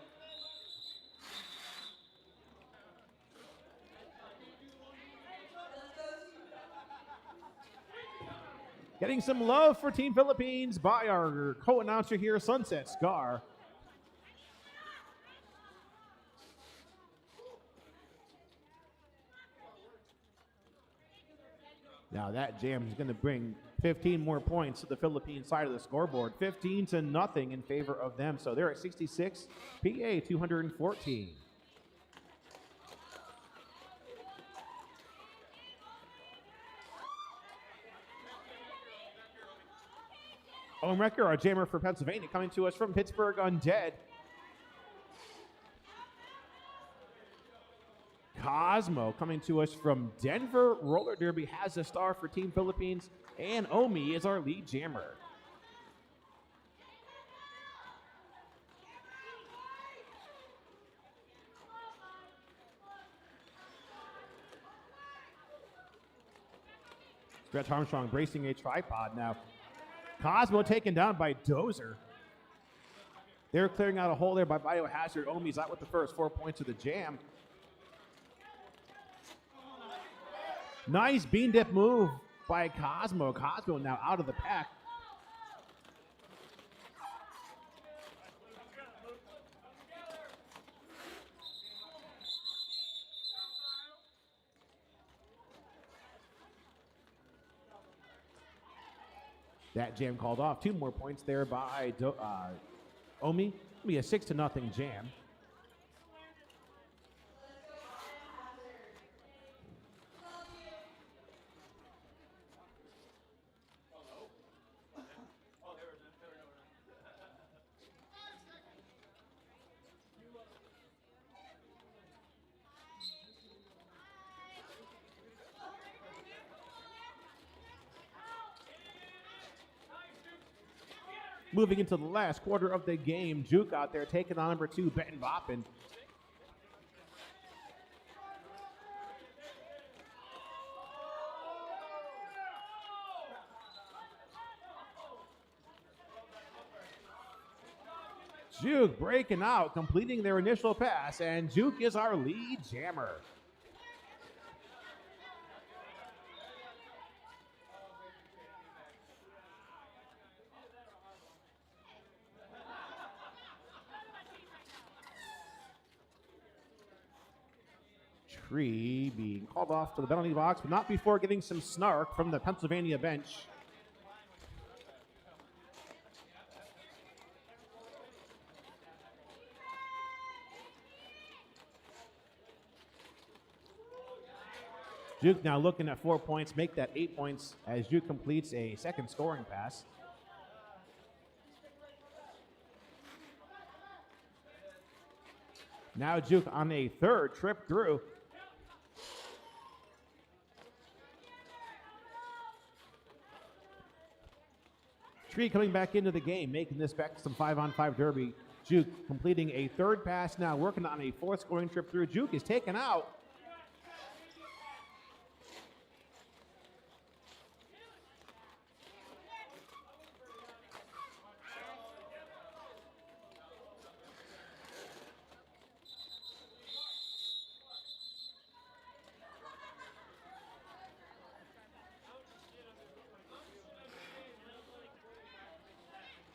S1: Getting some love for Team Philippines by our co-announcer here, Sunset Scar. Now that jam is going to bring 15 more points to the Philippine side of the scoreboard. 15-0 in favor of them. So they're at 66, PA 214. Owen Recker, our jammer for Pennsylvania, coming to us from Pittsburgh Undead. Cosmo coming to us from Denver Roller Derby has a star for Team Philippines, and Omi is our lead jammer. Stretch Armstrong bracing a tripod now. Cosmo taken down by Dozer. They're clearing out a hole there by Biohazard. Omi's out with the first 4 points of the jam. Nice bean dip move by Cosmo. Cosmo now out of the pack. That jam called off. 2 more points there by Omi. It'll be a 6-0 jam. Moving into the last quarter of the game, Juke out there taking on number 2, Benton Boppin. Juke breaking out, completing their initial pass, and Juke is our lead jammer. Tree being called off to the penalty box, but not before getting some snark from the Pennsylvania bench. Juke now looking at 4 points, make that 8 points as Juke completes a second scoring pass. Now Juke on a third trip through. Tree coming back into the game, making this back some 5-on-5 derby Juke completing a third pass now, working on a fourth scoring trip through. Juke is taken out.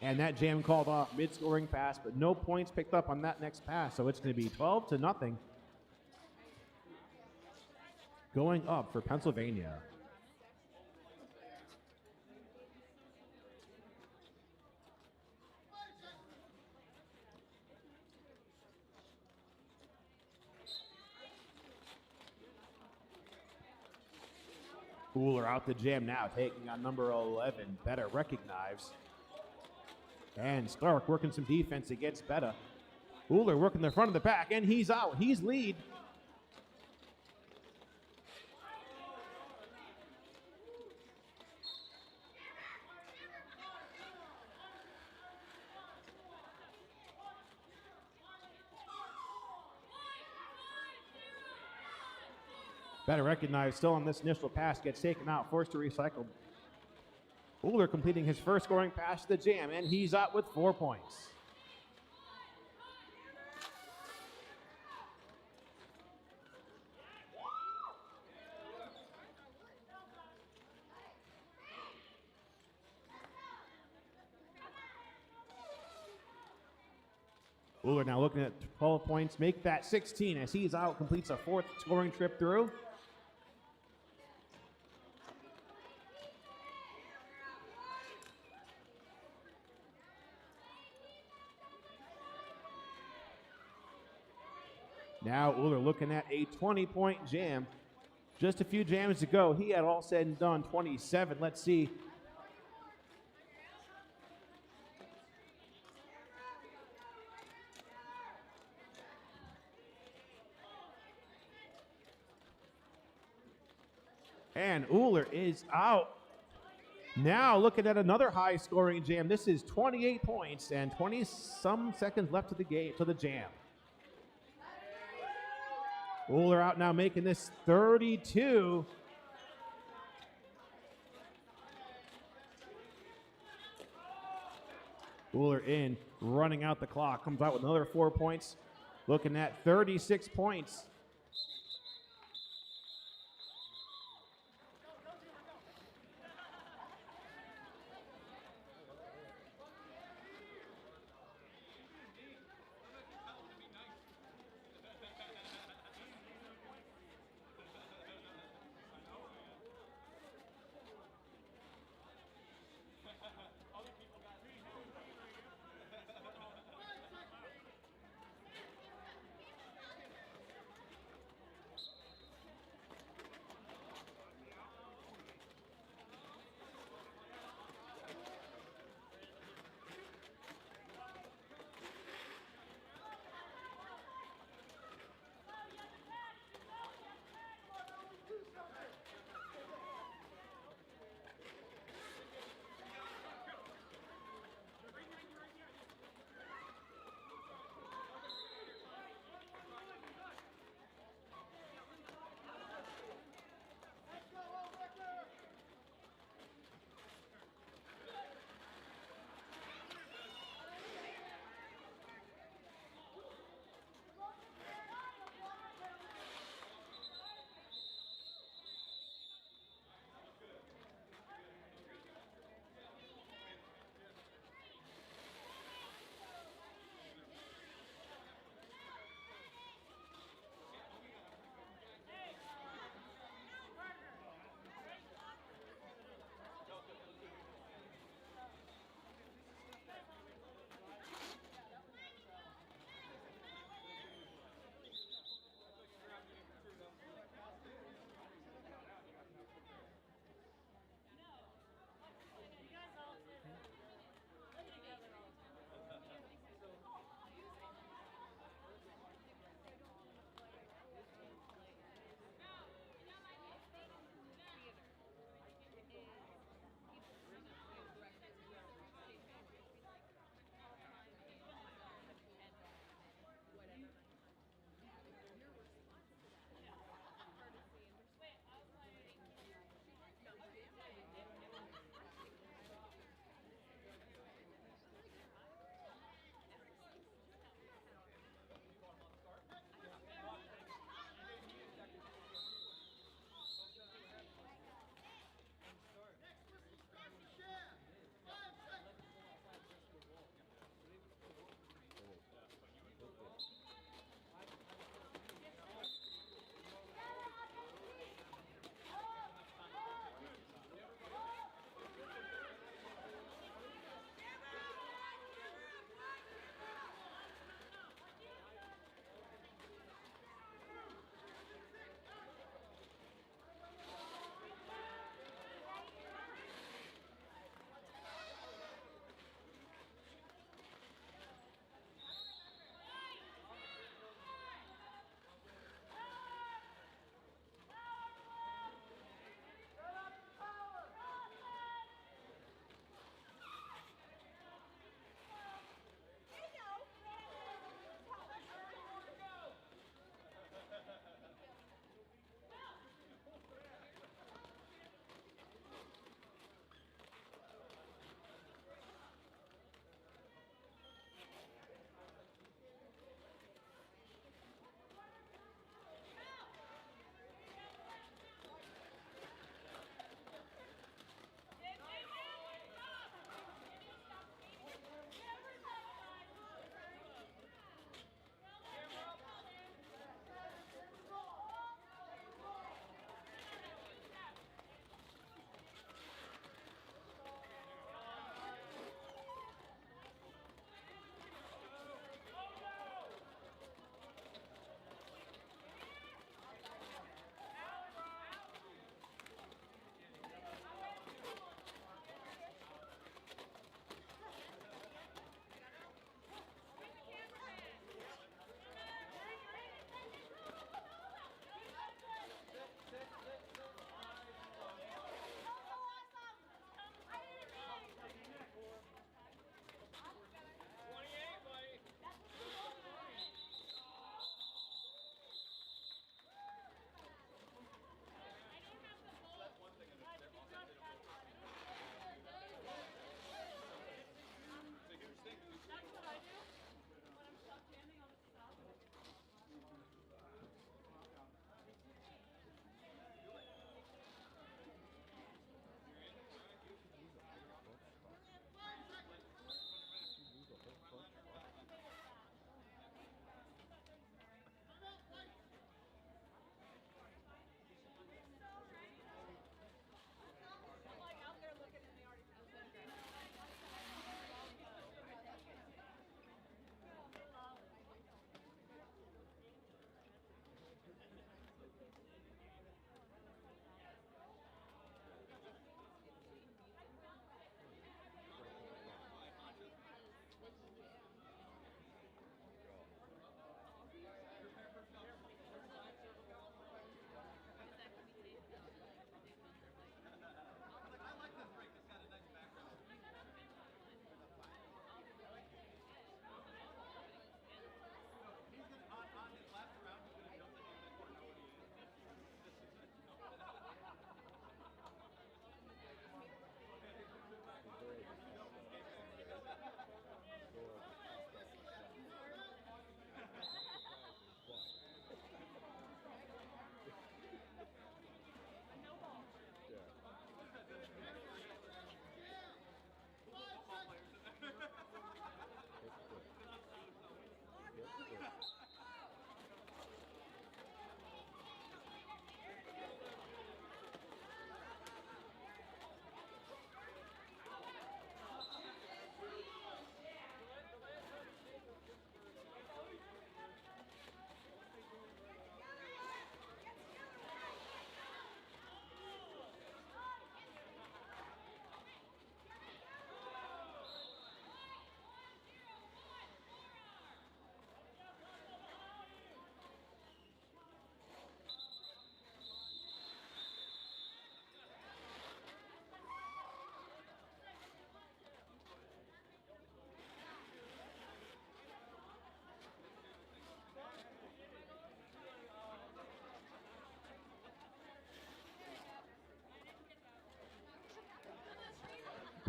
S1: And that jam called off mid-scoring pass, but no points picked up on that next pass, so it's going to be 12-0. Going up for Pennsylvania. Cooler out the jam now, taking on number 11, Better Recognize. And Stark working some defense against Betta. Uller working the front of the pack, and he's out. He's lead. Better Recognize still on this initial pass, gets taken out, forced to recycle. Uller completing his first scoring pass to the jam, and he's out with 4 points. Uller now looking at 12 points, make that 16 as he's out, completes a fourth scoring trip through. Now Uller looking at a 20-point jam. Just a few jams to go. He had all said and done 27. Let's see. And Uller is out. Now looking at another high-scoring jam. This is 28 points and 20-some seconds left to the game, to the jam. Uller out now, making this 32. Uller in, running out the clock. Comes out with another 4 points. Looking at 36 points.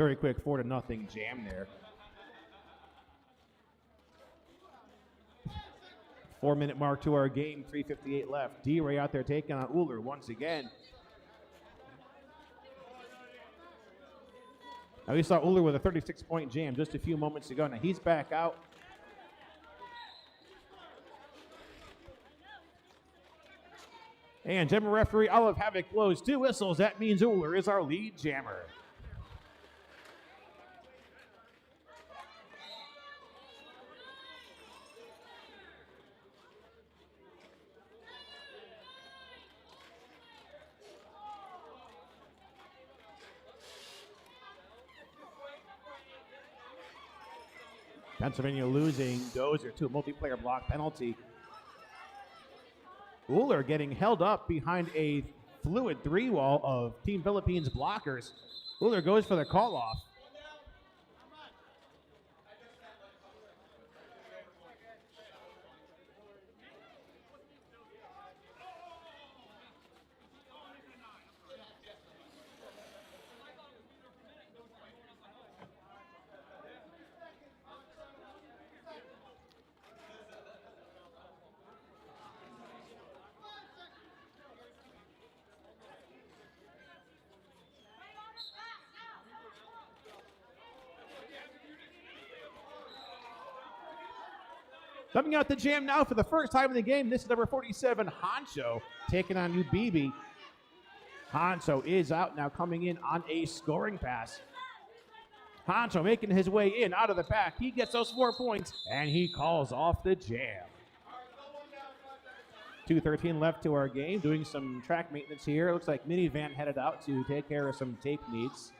S1: Very quick 4-0 jam there. 4-minute mark to our game, 3:58 left. D-Ray out there taking on Uller once again. Now we saw Uller with a 36-point jam just a few moments ago. Now he's back out. And jammer referee Olive Havoc blows 2 whistles. That means Uller is our lead jammer. Pennsylvania losing Dozer to a multiplayer block penalty. Uller getting held up behind a fluid 3-wall of Team Philippines blockers. Uller goes for the call-off. Coming out the jam now for the first time in the game, this is number 47, Honcho, taking on Ubibi. Honcho is out now, coming in on a scoring pass. Honcho making his way in, out of the back. He gets those 4 points, and he calls off the jam. 2:13 left to our game, doing some track maintenance here. Looks like Minivan headed out to take care of some tape needs.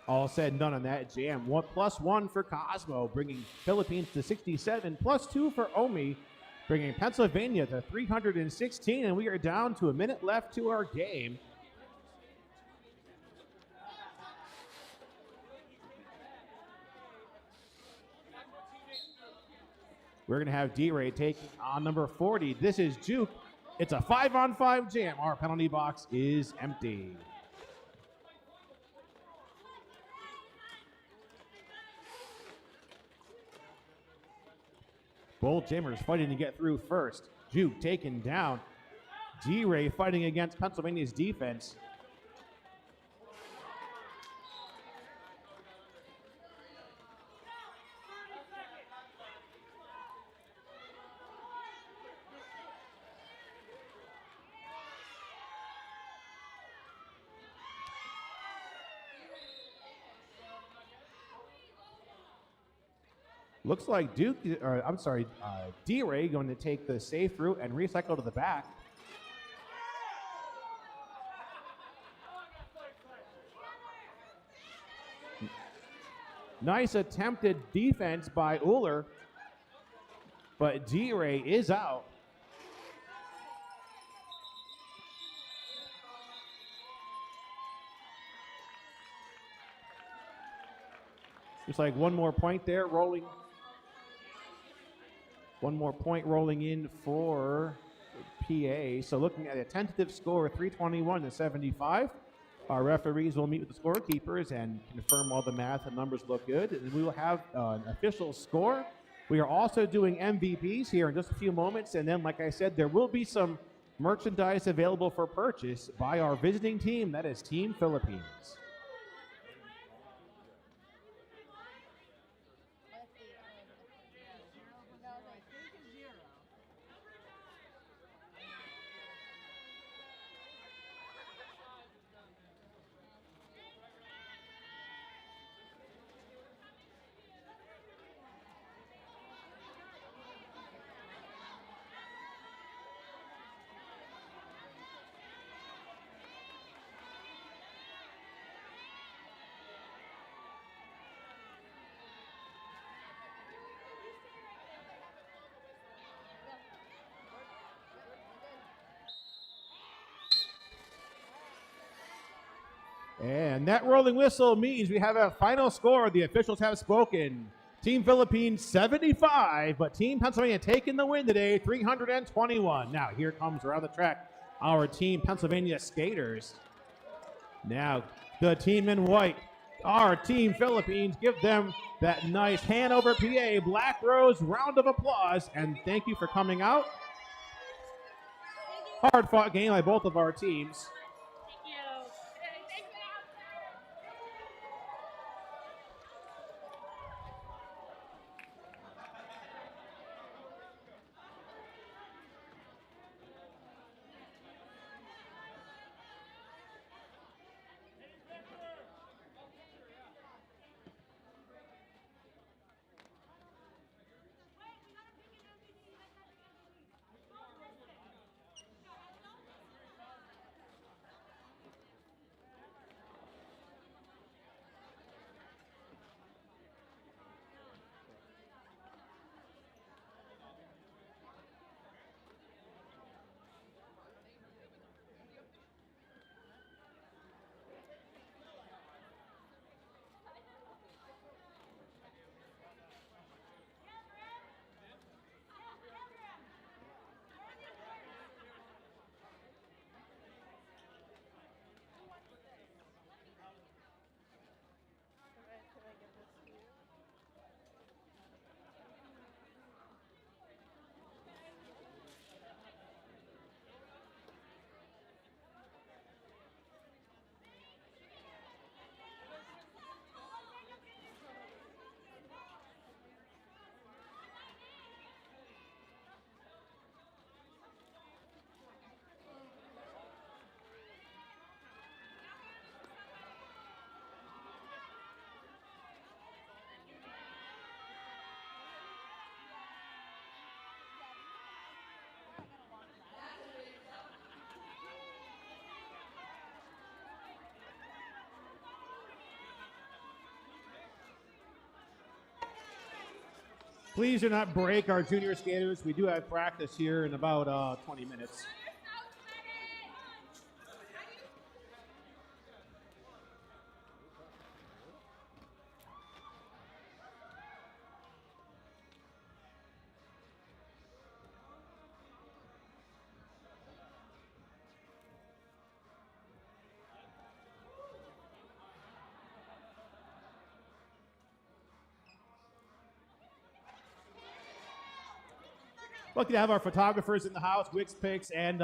S1: All said and done on that jam. +1 for Cosmo, bringing Philippines to 67. +2 for Omi, bringing Pennsylvania to 316. And we are down to a minute left to our game. We're going to have D-Ray taking on number 40. This is Juke. It's a 5-on-5 jam. Our penalty box is empty. Both jammers fighting to get through first. Juke taken down. D-Ray fighting against Pennsylvania's defense. Looks like D-Ray going to take the safe route and recycle to the back. Nice attempted defense by Uller, but D-Ray is out. Just like one more point there, rolling. One more point rolling in for PA. So looking at a tentative score of 321-75. Our referees will meet with the scorekeepers and confirm all the math and numbers look good. And we will have an official score. We are also doing MVPs here in just a few moments. And then, like I said, there will be some merchandise available for purchase by our visiting team. That is Team Philippines. And that rolling whistle means we have a final score. The officials have spoken. Team Philippines 75, but Team Pennsylvania taking the win today, 321. Now here comes around the track our Team Pennsylvania skaters. Now the team in white, our Team Philippines, give them that nice Hanover, PA, Black Rose round of applause, and thank you for coming out. Hard fought game by both of our teams. Please do not break our junior skaters. We do have practice here in about 20 minutes. Lucky to have our photographers in the house, Wix Picks, and